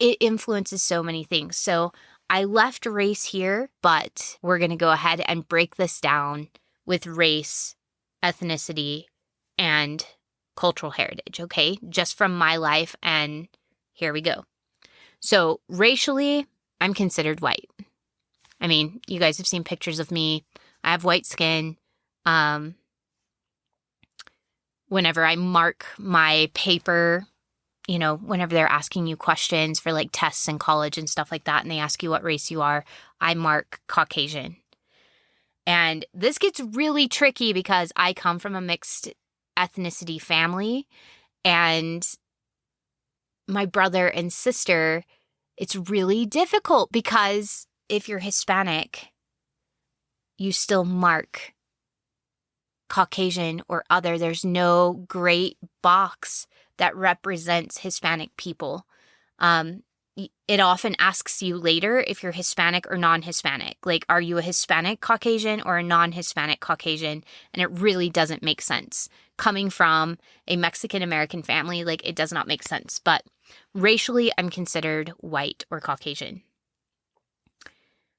It influences so many things. So I left race here, but we're going to go ahead and break this down with race, ethnicity, and cultural heritage, okay? Just from my life, and here we go. So racially, I'm considered white. I mean, you guys have seen pictures of me. I have white skin. Whenever I mark my paper, you know, whenever they're asking you questions for like tests in college and stuff like that, and they ask you what race you are, I mark Caucasian. And this gets really tricky because I come from a mixed ethnicity family, and my brother and sister, it's really difficult because if you're Hispanic, you still mark Caucasian or other. There's no great box that represents Hispanic people. It often asks you later if you're Hispanic or non-Hispanic. Like, are you a Hispanic Caucasian or a non-Hispanic Caucasian? And it really doesn't make sense. Coming from a Mexican-American family, like, it does not make sense. But racially, I'm considered white or Caucasian.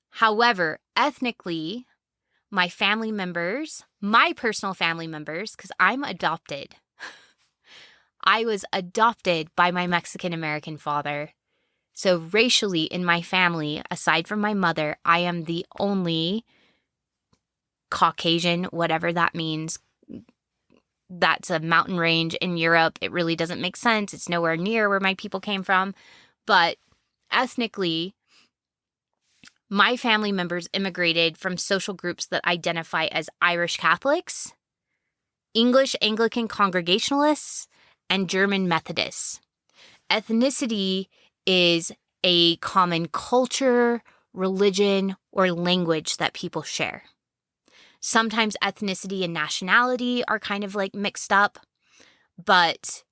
However, ethnically, my family members, my personal family members, because I'm adopted. I was adopted by my Mexican-American father. So racially in my family, aside from my mother, I am the only Caucasian, whatever that means. That's a mountain range in Europe. It really doesn't make sense. It's nowhere near where my people came from. But ethnically, my family members immigrated from social groups that identify as Irish Catholics, English Anglican Congregationalists, and German Methodists. Ethnicity is a common culture, religion, or language that people share. Sometimes ethnicity and nationality are kind of like mixed up, but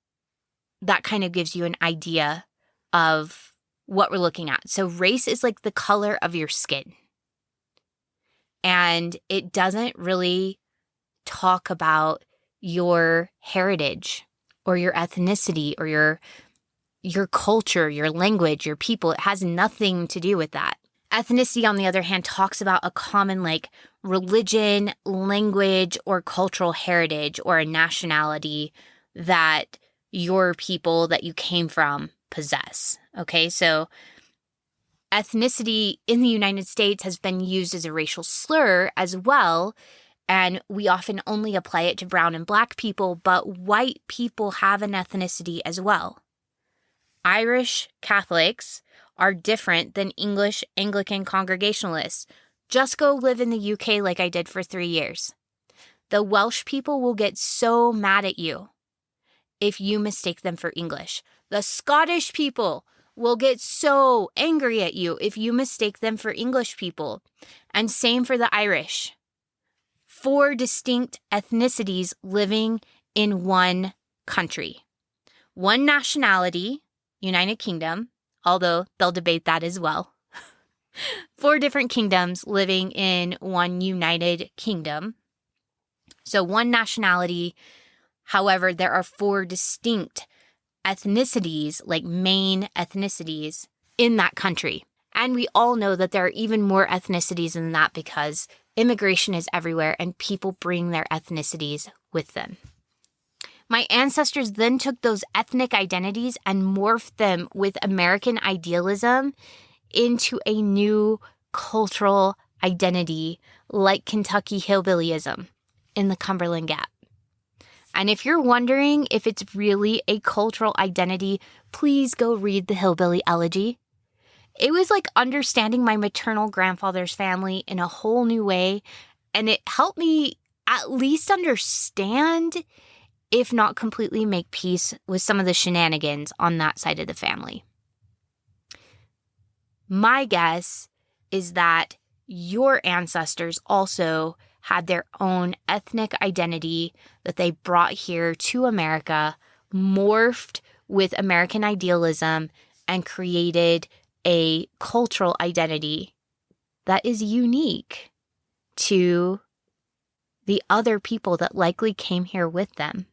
that kind of gives you an idea of what we're looking at. So race is like the color of your skin. And it doesn't really talk about your heritage or your ethnicity or your culture, your language, your people. It has nothing to do with that. Ethnicity, on the other hand, talks about a common like religion, language, or cultural heritage or a nationality that your people that you came from possess. Okay, so ethnicity in the United States has been used as a racial slur as well, and we often only apply it to brown and black people, but white people have an ethnicity as well. Irish Catholics are different than English Anglican Congregationalists. Just go live in the UK like I did for 3 years. The Welsh people will get so mad at you if you mistake them for English. The Scottish people will get so angry at you if you mistake them for English people. And same for the Irish. 4 distinct ethnicities living in one country. One nationality, United Kingdom, although they'll debate that as well. 4 different kingdoms living in one United Kingdom. So one nationality, however, there are 4 distinct ethnicities, like main ethnicities, in that country. And we all know that there are even more ethnicities than that because immigration is everywhere and people bring their ethnicities with them. My ancestors then took those ethnic identities and morphed them with American idealism into a new cultural identity like Kentucky hillbillyism in the Cumberland Gap. And if you're wondering if it's really a cultural identity, please go read the Hillbilly Elegy. It was like understanding my maternal grandfather's family in a whole new way, and it helped me at least understand, if not completely make peace with some of the shenanigans on that side of the family. My guess is that your ancestors also had their own ethnic identity that they brought here to America, morphed with American idealism, and created a cultural identity that is unique to the other people that likely came here with them.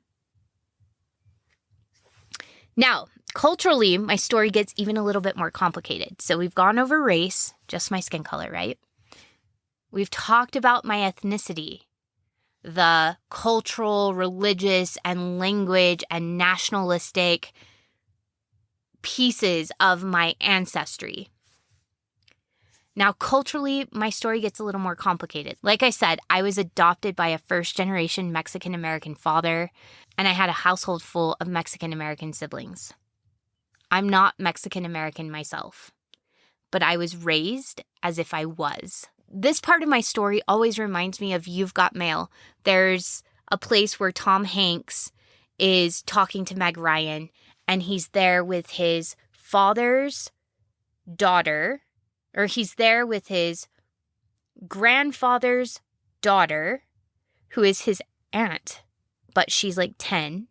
Now, culturally, my story gets even a little bit more complicated. So we've gone over race, just my skin color, right? We've talked about my ethnicity, the cultural, religious, and language and nationalistic pieces of my ancestry. Now, culturally, my story gets a little more complicated. Like I said, I was adopted by a first-generation Mexican-American father, and I had a household full of Mexican-American siblings. I'm not Mexican-American myself, but I was raised as if I was. This part of my story always reminds me of You've Got Mail. There's a place where Tom Hanks is talking to Meg Ryan, and he's there with his father's daughter, or he's there with his grandfather's daughter, who is his aunt, but she's like 10,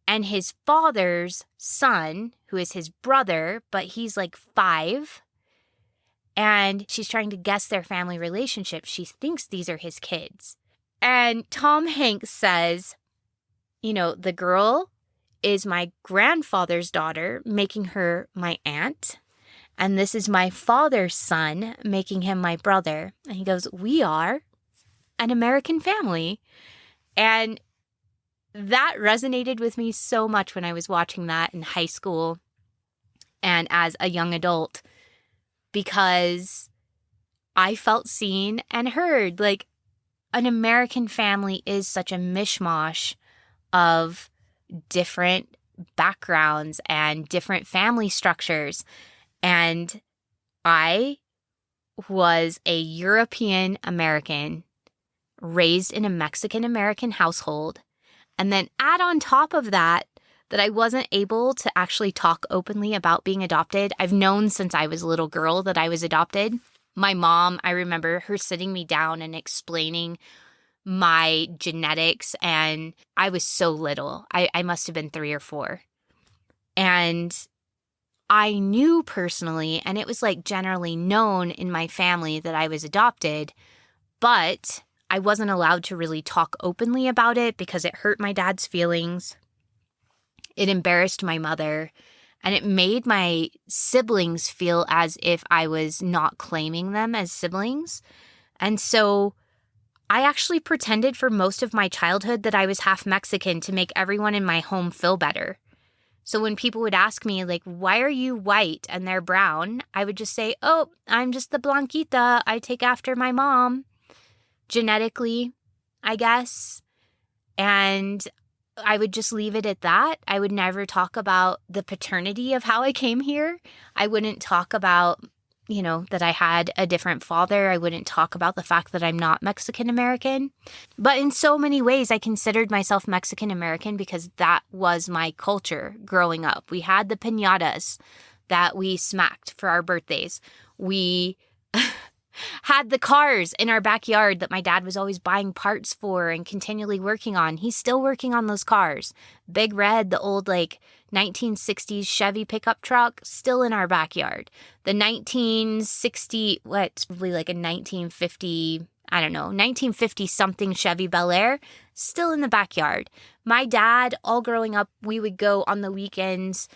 and his father's son, who is his brother, but he's like 5, and she's trying to guess their family relationship. She thinks these are his kids. And Tom Hanks says, the girl is my grandfather's daughter, making her my aunt. And this is my father's son, making him my brother. And he goes, we are an American family. And that resonated with me so much when I was watching that in high school and as a young adult, because I felt seen and heard. Like, an American family is such a mishmash of different backgrounds and different family structures. And I was a European American raised in a Mexican American household. And then add on top of that I wasn't able to actually talk openly about being adopted. I've known since I was a little girl that I was adopted. My mom, I remember her sitting me down and explaining my genetics, and I was so little. I must have been 3 or 4. And I knew personally, and it was like generally known in my family that I was adopted, but I wasn't allowed to really talk openly about it because it hurt my dad's feelings. It embarrassed my mother, and it made my siblings feel as if I was not claiming them as siblings. And so I actually pretended for most of my childhood that I was half Mexican to make everyone in my home feel better. So when people would ask me, like, why are you white and they're brown? I would just say, oh, I'm just the Blanquita. I take after my mom. Genetically, I guess. And I would just leave it at that. I would never talk about the paternity of how I came here. I wouldn't talk about, that I had a different father. I wouldn't talk about the fact that I'm not Mexican American. But in so many ways, I considered myself Mexican American because that was my culture growing up. We had the piñatas that we smacked for our birthdays. We had the cars in our backyard that my dad was always buying parts for and continually working on. He's still working on those cars. Big Red, the old 1960s Chevy pickup truck, still in our backyard. The 1960, probably like a 1950, 1950 something Chevy Bel Air, still in the backyard. My dad, all growing up, we would go on the weekends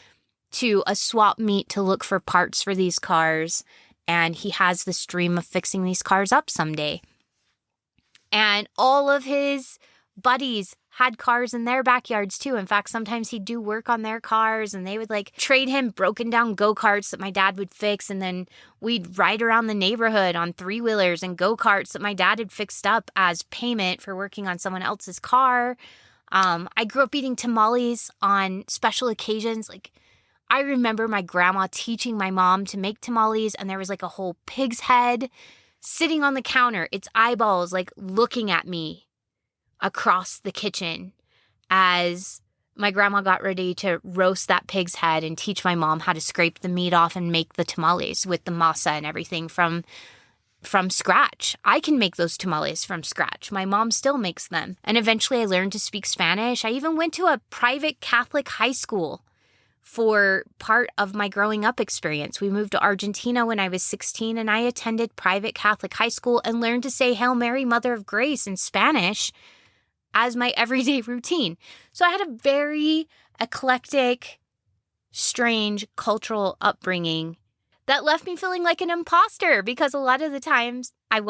to a swap meet to look for parts for these cars. And he has this dream of fixing these cars up someday. And all of his buddies had cars in their backyards too. In fact, sometimes he'd do work on their cars and they would trade him broken down go-karts that my dad would fix. And then we'd ride around the neighborhood on three-wheelers and go-karts that my dad had fixed up as payment for working on someone else's car. I grew up eating tamales on special occasions. I remember my grandma teaching my mom to make tamales, and there was a whole pig's head sitting on the counter, its eyeballs looking at me across the kitchen as my grandma got ready to roast that pig's head and teach my mom how to scrape the meat off and make the tamales with the masa and everything from scratch. I can make those tamales from scratch. My mom still makes them. And eventually I learned to speak Spanish. I even went to a private Catholic high school for part of my growing up experience. We moved to Argentina when I was 16, and I attended private Catholic high school and learned to say Hail Mary, Mother of Grace in Spanish as my everyday routine. So I had a very eclectic, strange cultural upbringing that left me feeling like an imposter because a lot of the times I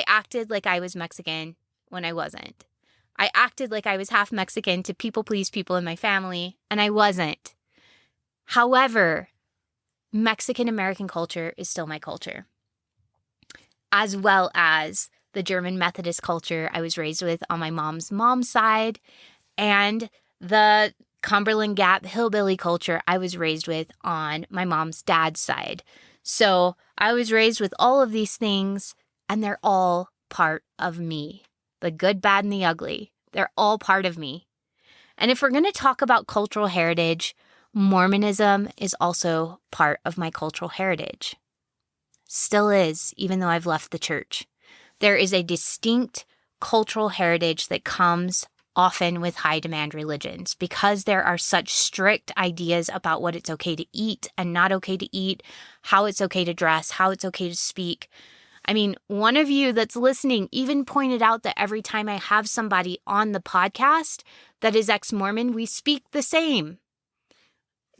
acted like I was Mexican when I wasn't. I acted like I was half Mexican to please people in my family, and I wasn't. However, Mexican-American culture is still my culture, as well as the German Methodist culture I was raised with on my mom's side, and the Cumberland Gap hillbilly culture I was raised with on my mom's dad's side. So I was raised with all of these things, and they're all part of me. The good, bad, and the ugly. They're all part of me. And if we're going to talk about cultural heritage, Mormonism is also part of my cultural heritage. Still is, even though I've left the church. There is a distinct cultural heritage that comes often with high demand religions because there are such strict ideas about what it's okay to eat and not okay to eat, how it's okay to dress, how it's okay to speak. I mean, one of you that's listening even pointed out that every time I have somebody on the podcast that is ex-Mormon, we speak the same.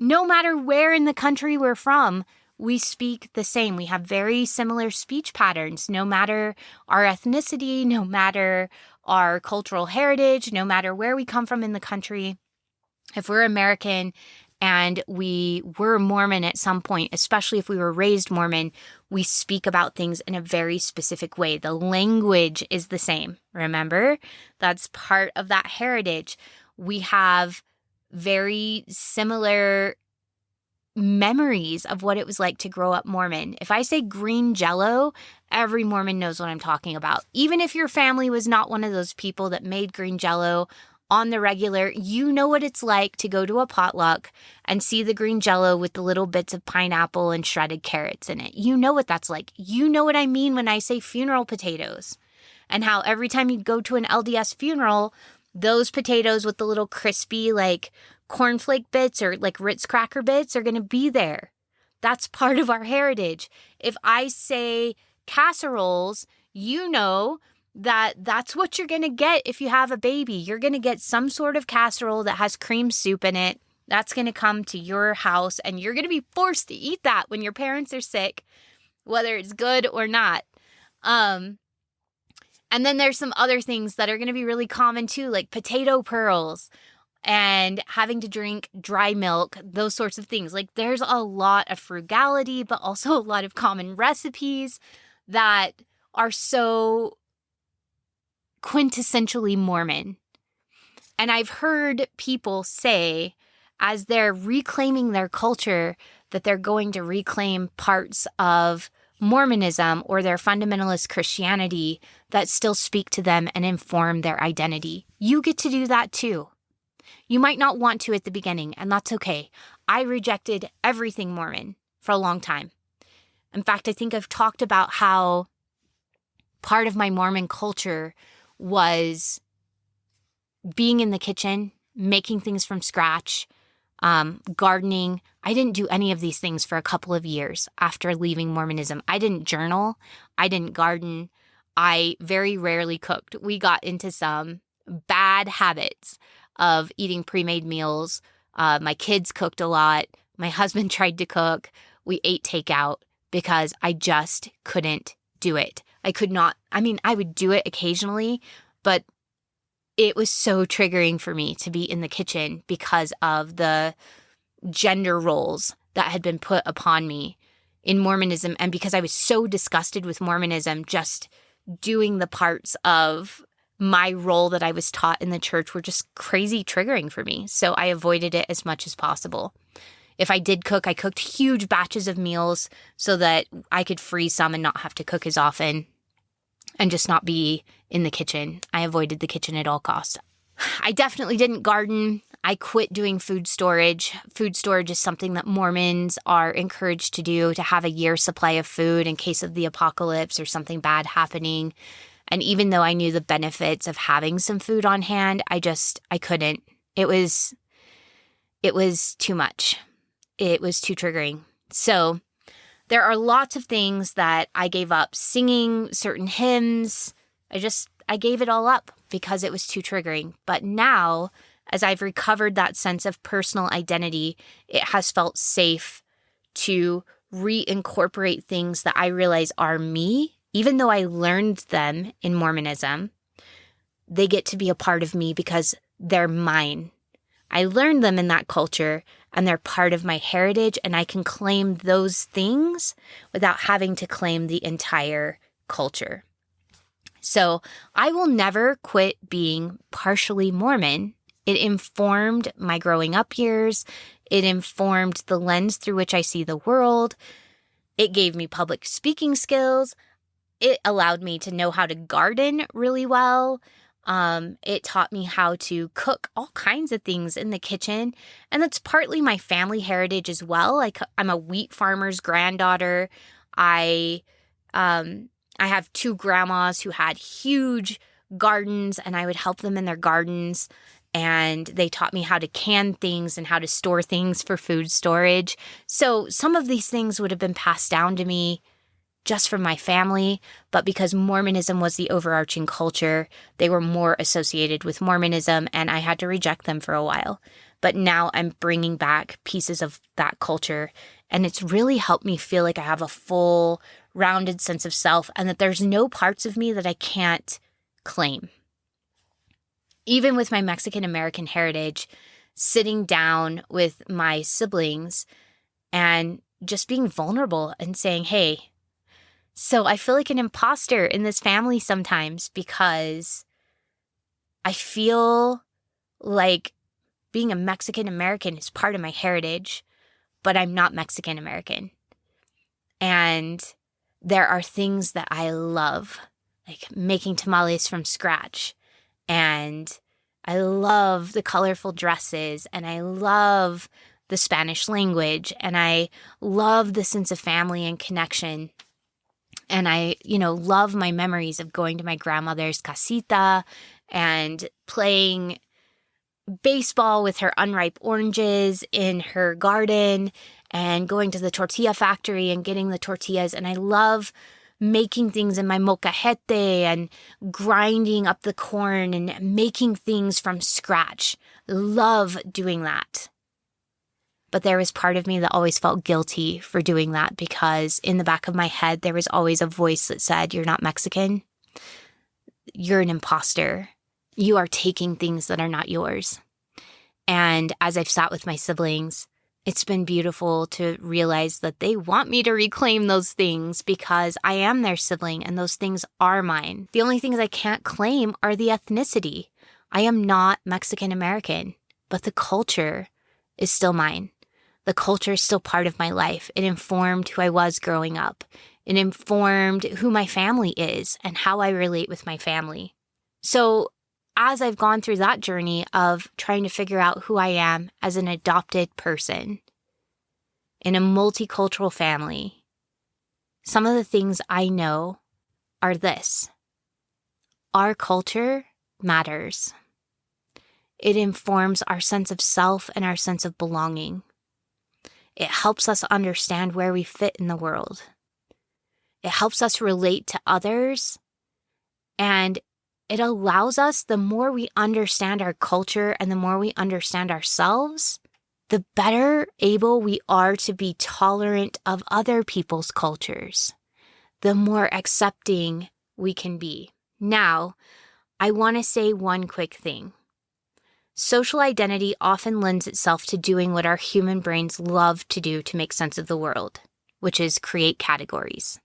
No matter where in the country we're from, we speak the same. We have very similar speech patterns, no matter our ethnicity, no matter our cultural heritage, no matter where we come from in the country. If we're American and we were Mormon at some point, especially if we were raised Mormon, we speak about things in a very specific way. The language is the same, remember? That's part of that heritage. We have very similar memories of what it was like to grow up Mormon. If I say green Jell-O, every Mormon knows what I'm talking about. Even if your family was not one of those people that made green Jell-O on the regular, you know what it's like to go to a potluck and see the green Jell-O with the little bits of pineapple and shredded carrots in it. You know what that's like. You know what I mean when I say funeral potatoes, and how every time you go to an LDS funeral, those potatoes with the little crispy cornflake bits or Ritz cracker bits are going to be there. That's part of our heritage. If I say casseroles, you know that that's what you're going to get if you have a baby. You're going to get some sort of casserole that has cream soup in it. That's going to come to your house, and you're going to be forced to eat that when your parents are sick, whether it's good or not. And then there's some other things that are going to be really common too, like potato pearls and having to drink dry milk, those sorts of things. There's a lot of frugality, but also a lot of common recipes that are so quintessentially Mormon. And I've heard people say, as they're reclaiming their culture, that they're going to reclaim parts of Mormonism or their fundamentalist Christianity that still speak to them and inform their identity. You get to do that too. You might not want to at the beginning, and that's okay. I rejected everything Mormon for a long time. In fact, I think I've talked about how part of my Mormon culture was being in the kitchen, making things from scratch, gardening. I didn't do any of these things for a couple of years after leaving Mormonism. I didn't journal. I didn't garden. I very rarely cooked. We got into some bad habits of eating pre-made meals. My kids cooked a lot. My husband tried to cook. We ate takeout because I just couldn't do it. I could not. I mean, I would do it occasionally, but it was so triggering for me to be in the kitchen because of the gender roles that had been put upon me in Mormonism, and because I was so disgusted with Mormonism, just doing the parts of my role that I was taught in the church were just crazy triggering for me. So I avoided it as much as possible. If I did cook, I cooked huge batches of meals so that I could freeze some and not have to cook as often and just not be in the kitchen. I avoided the kitchen at all costs. I definitely didn't garden. I quit doing food storage. Food storage is something that Mormons are encouraged to do, to have a year's supply of food in case of the apocalypse or something bad happening. And even though I knew the benefits of having some food on hand, I couldn't. It was too much. It was too triggering. So there are lots of things that I gave up. Singing certain hymns, I gave it all up because it was too triggering. But now, as I've recovered that sense of personal identity, it has felt safe to reincorporate things that I realize are me. Even though I learned them in Mormonism, they get to be a part of me because they're mine. I learned them in that culture, and they're part of my heritage, and I can claim those things without having to claim the entire culture. So I will never quit being partially Mormon. It informed my growing up years. It informed the lens through which I see the world. It gave me public speaking skills. It allowed me to know how to garden really well. It taught me how to cook all kinds of things in the kitchen. And that's partly my family heritage as well. I'm a wheat farmer's granddaughter. I have two grandmas who had huge gardens, and I would help them in their gardens. And they taught me how to can things and how to store things for food storage. So some of these things would have been passed down to me just from my family, but because Mormonism was the overarching culture, they were more associated with Mormonism, and I had to reject them for a while. But now I'm bringing back pieces of that culture, and it's really helped me feel like I have a full, rounded sense of self, and that there's no parts of me that I can't claim. Even with my Mexican-American heritage, sitting down with my siblings and just being vulnerable and saying, hey, so I feel like an imposter in this family sometimes because I feel like being a Mexican American is part of my heritage, but I'm not Mexican American. And there are things that I love, like making tamales from scratch. And I love the colorful dresses, and I love the Spanish language, and I love the sense of family and connection. And I, love my memories of going to my grandmother's casita and playing baseball with her unripe oranges in her garden and going to the tortilla factory and getting the tortillas. And I love making things in my molcajete and grinding up the corn and making things from scratch. Love doing that. But there was part of me that always felt guilty for doing that because in the back of my head, there was always a voice that said, you're not Mexican. You're an imposter. You are taking things that are not yours. And as I've sat with my siblings, it's been beautiful to realize that they want me to reclaim those things because I am their sibling and those things are mine. The only things I can't claim are the ethnicity. I am not Mexican American, but the culture is still mine. The culture is still part of my life. It informed who I was growing up. It informed who my family is and how I relate with my family. So as I've gone through that journey of trying to figure out who I am as an adopted person in a multicultural family, some of the things I know are this: our culture matters. It informs our sense of self and our sense of belonging. It helps us understand where we fit in the world. It helps us relate to others, and it allows us, the more we understand our culture and the more we understand ourselves, the better able we are to be tolerant of other people's cultures, the more accepting we can be. Now, I want to say one quick thing. Social identity often lends itself to doing what our human brains love to do to make sense of the world, which is create categories.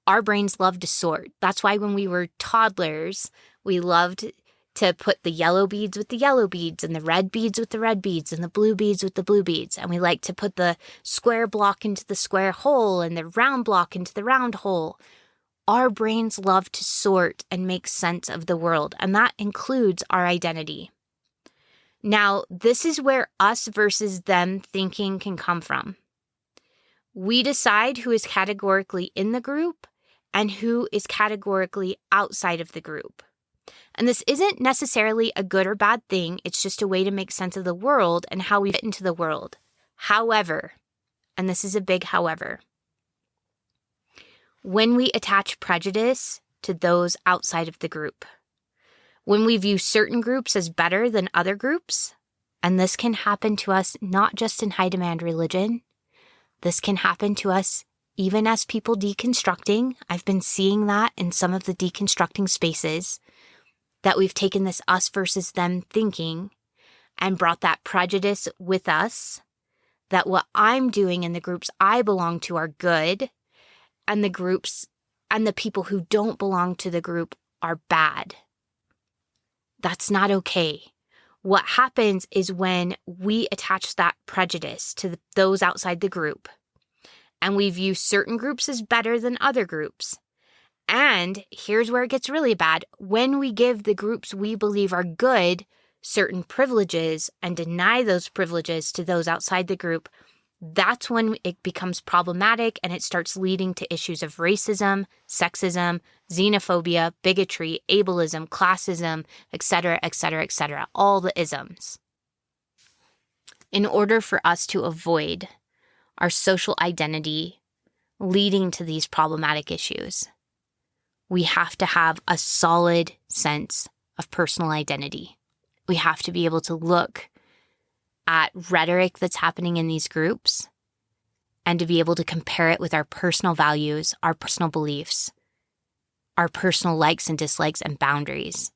Our brains love to sort. That's why when we were toddlers, we loved to put the yellow beads with the yellow beads and the red beads with the red beads and the blue beads with the blue beads. And we like to put the square block into the square hole and the round block into the round hole. Our brains love to sort and make sense of the world, and that includes our identity. Now, this is where us versus them thinking can come from. We decide who is categorically in the group and who is categorically outside of the group. And this isn't necessarily a good or bad thing. It's just a way to make sense of the world and how we fit into the world. However, and this is a big however, when we attach prejudice to those outside of the group, when we view certain groups as better than other groups, and this can happen to us not just in high demand religion, this can happen to us even as people deconstructing. I've been seeing that in some of the deconstructing spaces, that we've taken this us versus them thinking and brought that prejudice with us, that what I'm doing in the groups I belong to are good, and the groups and the people who don't belong to the group are bad. That's not okay. What happens is when we attach that prejudice to those outside the group, and we view certain groups as better than other groups. And here's where it gets really bad. When we give the groups we believe are good certain privileges and deny those privileges to those outside the group, that's when it becomes problematic and it starts leading to issues of racism, sexism, xenophobia, bigotry, ableism, classism, etc., etc., etc., all the isms. In order for us to avoid our social identity leading to these problematic issues, we have to have a solid sense of personal identity. We have to be able to look at rhetoric that's happening in these groups and to be able to compare it with our personal values, our personal beliefs, our personal likes and dislikes and boundaries.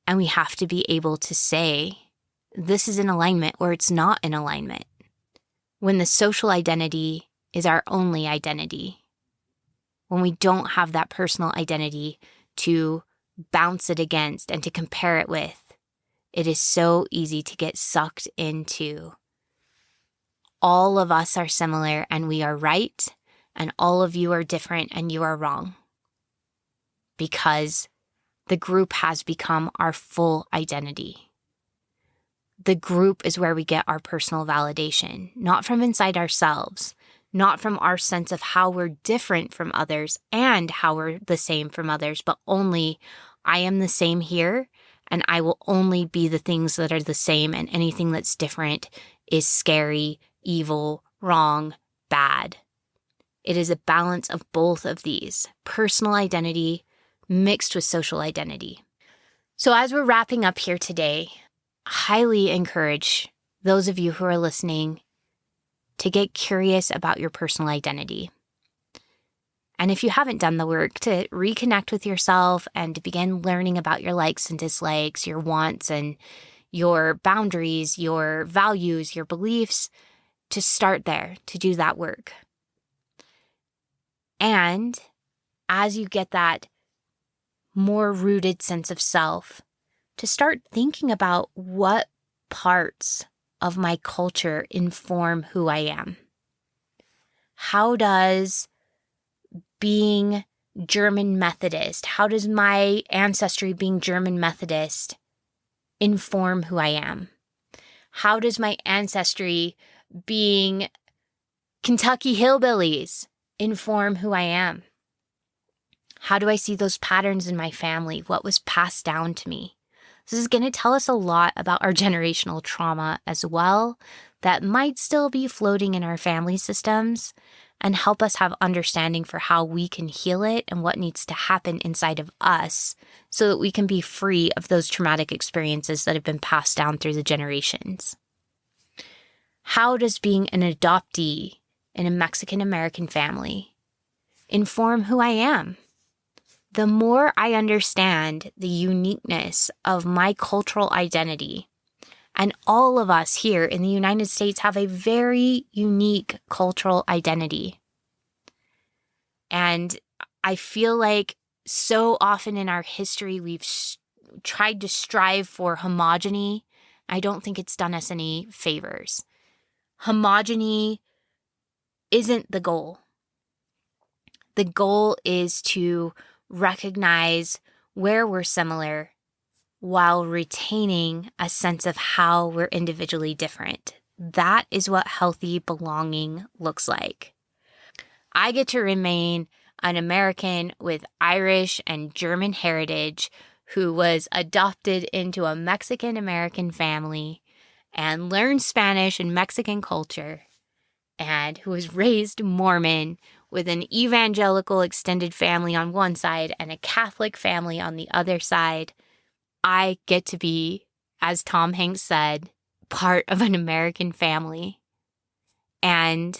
And we have to be able to say, this is in alignment or it's not in alignment. When the social identity is our only identity, when we don't have that personal identity to bounce it against and to compare it with, it is so easy to get sucked into all of us are similar and we are right, and all of you are different and you are wrong. Because the group has become our full identity. The group is where we get our personal validation, not from inside ourselves, not from our sense of how we're different from others and how we're the same from others, but only I am the same here and I will only be the things that are the same, and anything that's different is scary, evil, wrong, bad. It is a balance of both of these, personal identity mixed with social identity. So as we're wrapping up here today, I highly encourage those of you who are listening to get curious about your personal identity. And if you haven't done the work, to reconnect with yourself and to begin learning about your likes and dislikes, your wants and your boundaries, your values, your beliefs, to start there, to do that work. And as you get that more rooted sense of self, to start thinking about what parts of my culture inform who I am. How does being German Methodist, how does my ancestry being German Methodist inform who I am? How does my ancestry being Kentucky hillbillies inform who I am? How do I see those patterns in my family? What was passed down to me? This is going to tell us a lot about our generational trauma as well that might still be floating in our family systems and help us have understanding for how we can heal it and what needs to happen inside of us so that we can be free of those traumatic experiences that have been passed down through the generations. How does being an adoptee in a Mexican-American family inform who I am? The more I understand the uniqueness of my cultural identity, and all of us here in the United States have a very unique cultural identity. And I feel like so often in our history, we've tried to strive for homogeny. I don't think it's done us any favors. Homogeny isn't the goal. The goal is to recognize where we're similar while retaining a sense of how we're individually different. That is what healthy belonging looks like. I get to remain an American with Irish and German heritage who was adopted into a Mexican-American family and learned Spanish and Mexican culture, and who was raised Mormon with an evangelical extended family on one side and a Catholic family on the other side. I get to be, as Tom Hanks said, part of an American family. And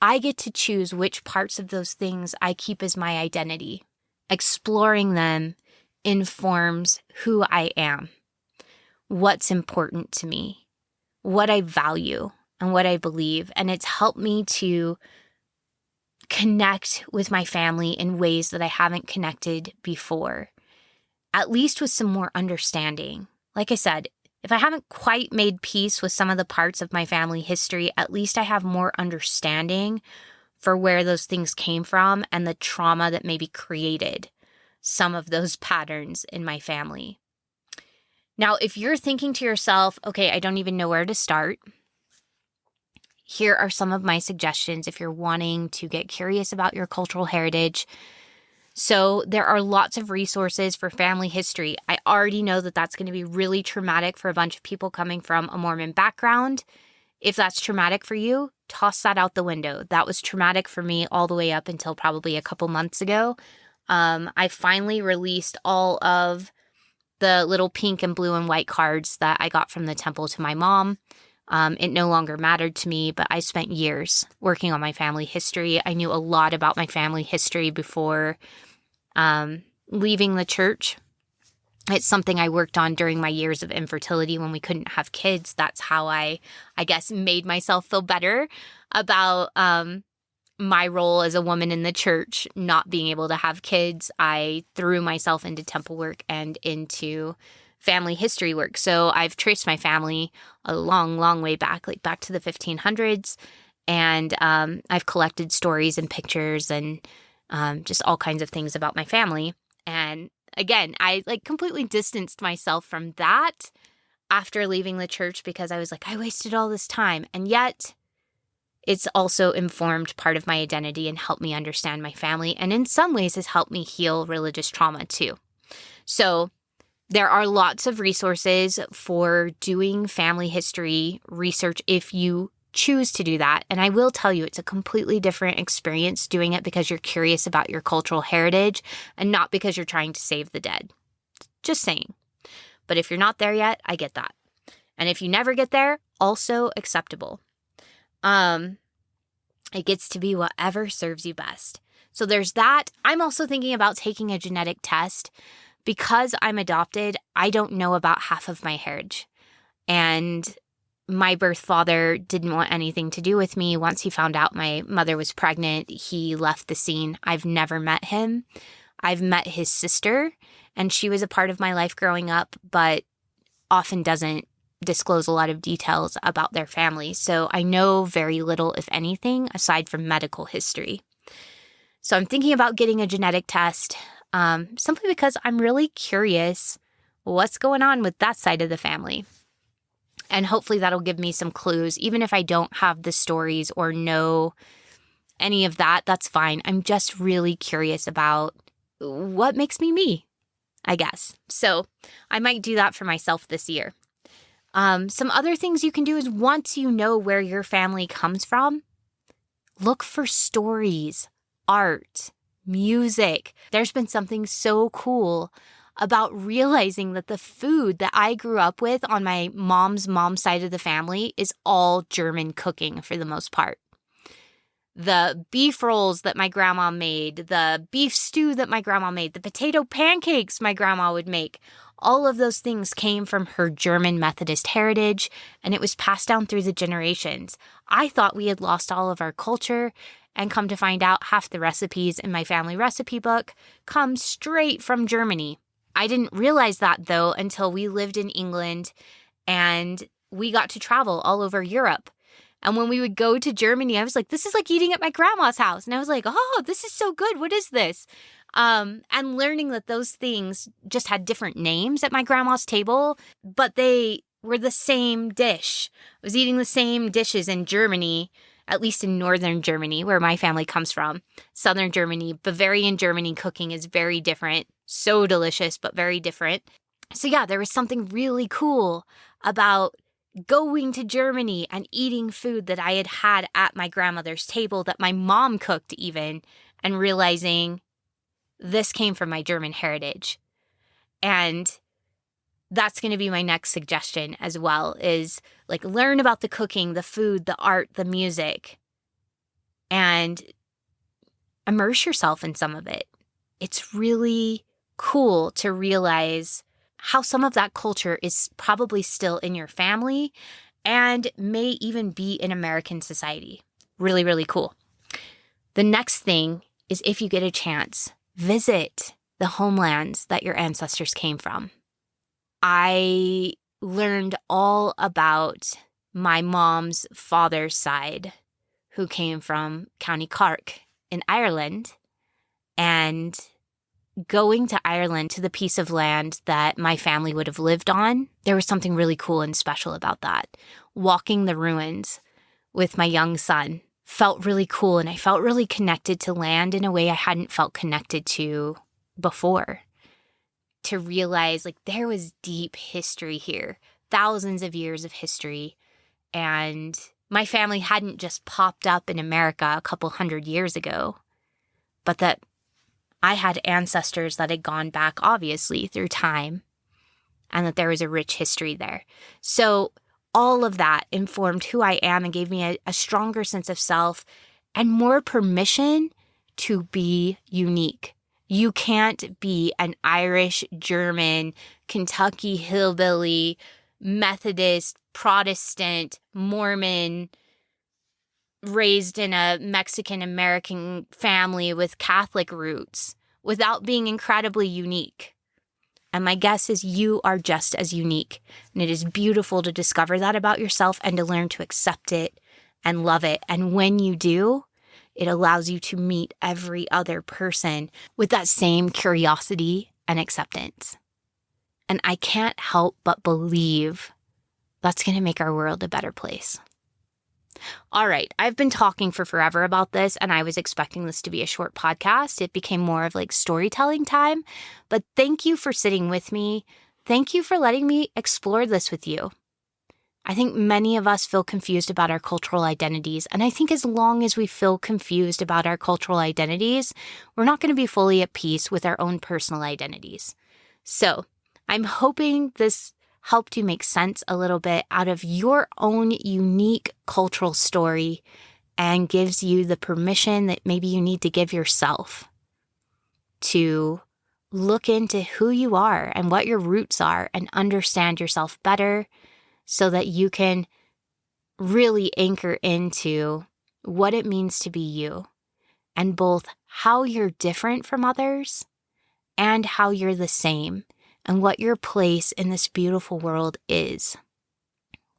I get to choose which parts of those things I keep as my identity. Exploring them informs who I am, what's important to me, what I value, and what I believe. And it's helped me to connect with my family in ways that I haven't connected before, at least with some more understanding. Like I said, if I haven't quite made peace with some of the parts of my family history, at least I have more understanding for where those things came from and the trauma that maybe created some of those patterns in my family. Now, if you're thinking to yourself, okay, I don't even know where to start, here are some of my suggestions if you're wanting to get curious about your cultural heritage. So there are lots of resources for family history. I already know that that's going to be really traumatic for a bunch of people coming from a Mormon background. If that's traumatic for you, toss that out the window. That was traumatic for me all the way up until probably a couple months ago. I finally released all of the little pink and blue and white cards that I got from the temple to my mom. It no longer mattered to me, but I spent years working on my family history. I knew a lot about my family history before leaving the church. It's something I worked on during my years of infertility when we couldn't have kids. That's how I guess, made myself feel better about my role as a woman in the church, not being able to have kids. I threw myself into temple work and into family history work. So I've traced my family a long, long way back, like back to the 1500s. And I've collected stories and pictures and just all kinds of things about my family. And again, I completely distanced myself from that after leaving the church because I was like, I wasted all this time. And yet it's also informed part of my identity and helped me understand my family. And in some ways has helped me heal religious trauma too. So there are lots of resources for doing family history research if you choose to do that. And I will tell you, it's a completely different experience doing it because you're curious about your cultural heritage and not because you're trying to save the dead. Just saying. But if you're not there yet, I get that. And if you never get there, also acceptable. It gets to be whatever serves you best. So there's that. I'm also thinking about taking a genetic test. Because I'm adopted, I don't know about half of my heritage. And my birth father didn't want anything to do with me. Once he found out my mother was pregnant, he left the scene. I've never met him. I've met his sister, and she was a part of my life growing up, but often doesn't disclose a lot of details about their family. So I know very little, if anything, aside from medical history. So I'm thinking about getting a genetic test. Simply because I'm really curious what's going on with that side of the family. And hopefully that'll give me some clues. Even if I don't have the stories or know any of that, that's fine. I'm just really curious about what makes me me, I guess. So I might do that for myself this year. Some other things you can do is once you know where your family comes from, look for stories, art, music. There's been something so cool about realizing that the food that I grew up with on my mom's side of the family is all German cooking for the most part. The beef rolls that my grandma made, the beef stew that my grandma made, the potato pancakes my grandma would make, all of those things came from her German Methodist heritage, and it was passed down through the generations. I thought we had lost all of our culture, and come to find out half the recipes in my family recipe book come straight from Germany. I didn't realize that, though, until we lived in England and we got to travel all over Europe. And when we would go to Germany, I was like, this is like eating at my grandma's house. And I was like, oh, this is so good. What is this? And learning that those things just had different names at my grandma's table, but they were the same dish. I was eating the same dishes in Germany, at least in northern Germany, where my family comes from. Southern Germany, Bavarian Germany cooking is very different. So delicious, but very different. So yeah, there was something really cool about going to Germany and eating food that I had had at my grandmother's table that my mom cooked even, and realizing this came from my German heritage. And that's going to be my next suggestion as well, is like learn about the cooking, the food, the art, the music, and immerse yourself in some of it. It's really cool to realize how some of that culture is probably still in your family and may even be in American society. Really, really cool. The next thing is, if you get a chance, visit the homelands that your ancestors came from. I learned all about my mom's father's side, who came from County Cork in Ireland, and going to Ireland, to the piece of land that my family would have lived on, there was something really cool and special about that. Walking the ruins with my young son felt really cool, and I felt really connected to land in a way I hadn't felt connected to before. To realize like there was deep history here, thousands of years of history, and my family hadn't just popped up in America a couple hundred years ago, but that I had ancestors that had gone back, obviously, through time, and that there was a rich history there. So all of that informed who I am and gave me a stronger sense of self and more permission to be unique. You can't be an Irish, German, Kentucky hillbilly, Methodist, Protestant, Mormon, raised in a Mexican-American family with Catholic roots without being incredibly unique. And my guess is you are just as unique. And it is beautiful to discover that about yourself and to learn to accept it and love it. And when you do, it allows you to meet every other person with that same curiosity and acceptance. And I can't help but believe that's going to make our world a better place. All right, I've been talking for forever about this, and I was expecting this to be a short podcast. It became more of like storytelling time, but thank you for sitting with me. Thank you for letting me explore this with you. I think many of us feel confused about our cultural identities, and I think as long as we feel confused about our cultural identities, we're not going to be fully at peace with our own personal identities. So I'm hoping this helped you make sense a little bit out of your own unique cultural story and gives you the permission that maybe you need to give yourself to look into who you are and what your roots are and understand yourself better so that you can really anchor into what it means to be you and both how you're different from others and how you're the same, and what your place in this beautiful world is.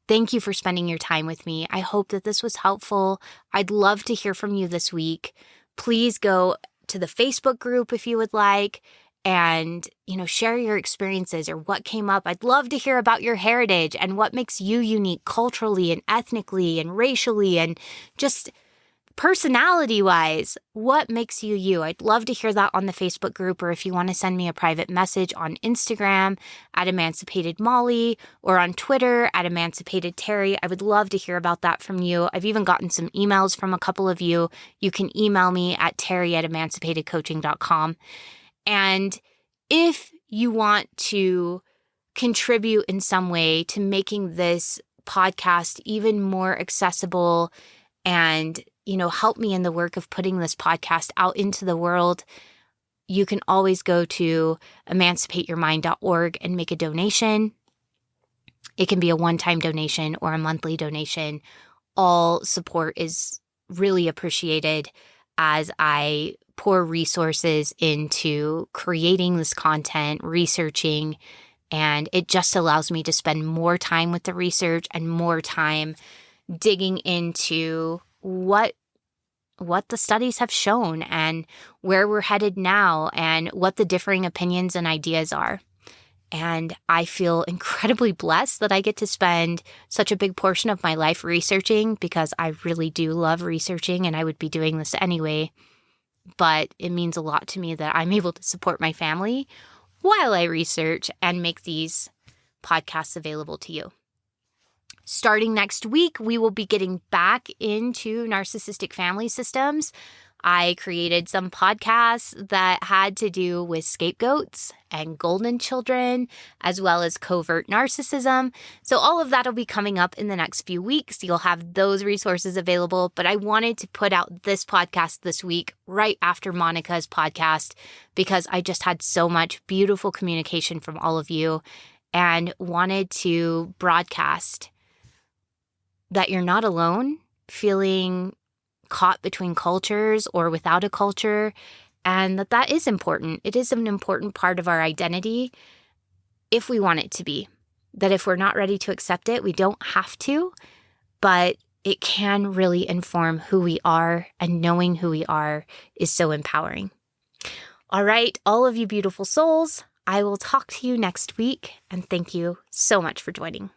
Thank you for spending your time with me. I hope that this was helpful. I'd love to hear from you this week. Please go to the Facebook group if you would like and, share your experiences or what came up. I'd love to hear about your heritage and what makes you unique culturally and ethnically and racially, and just personality-wise, what makes you you? I'd love to hear that on the Facebook group, or if you want to send me a private message on Instagram at Emancipated Molly or on Twitter at Emancipated Terry. I would love to hear about that from you. I've even gotten some emails from a couple of you. You can email me at terry@emancipatedcoaching.com. And if you want to contribute in some way to making this podcast even more accessible and, help me in the work of putting this podcast out into the world, you can always go to emancipateyourmind.org and make a donation. It can be a one-time donation or a monthly donation. All support is really appreciated as I pour resources into creating this content, researching, and it just allows me to spend more time with the research and more time digging into what the studies have shown and where we're headed now and what the differing opinions and ideas are. And I feel incredibly blessed that I get to spend such a big portion of my life researching, because I really do love researching and I would be doing this anyway. But it means a lot to me that I'm able to support my family while I research and make these podcasts available to you. Starting next week, we will be getting back into narcissistic family systems. I created some podcasts that had to do with scapegoats and golden children, as well as covert narcissism. So all of that will be coming up in the next few weeks. You'll have those resources available. But I wanted to put out this podcast this week right after Monika's podcast, because I just had so much beautiful communication from all of you and wanted to broadcast that you're not alone feeling caught between cultures or without a culture, and that is important. It is an important part of our identity if we want it to be. That if we're not ready to accept it, we don't have to, but it can really inform who we are, and knowing who we are is so empowering. All right, all of you beautiful souls, I will talk to you next week, and thank you so much for joining.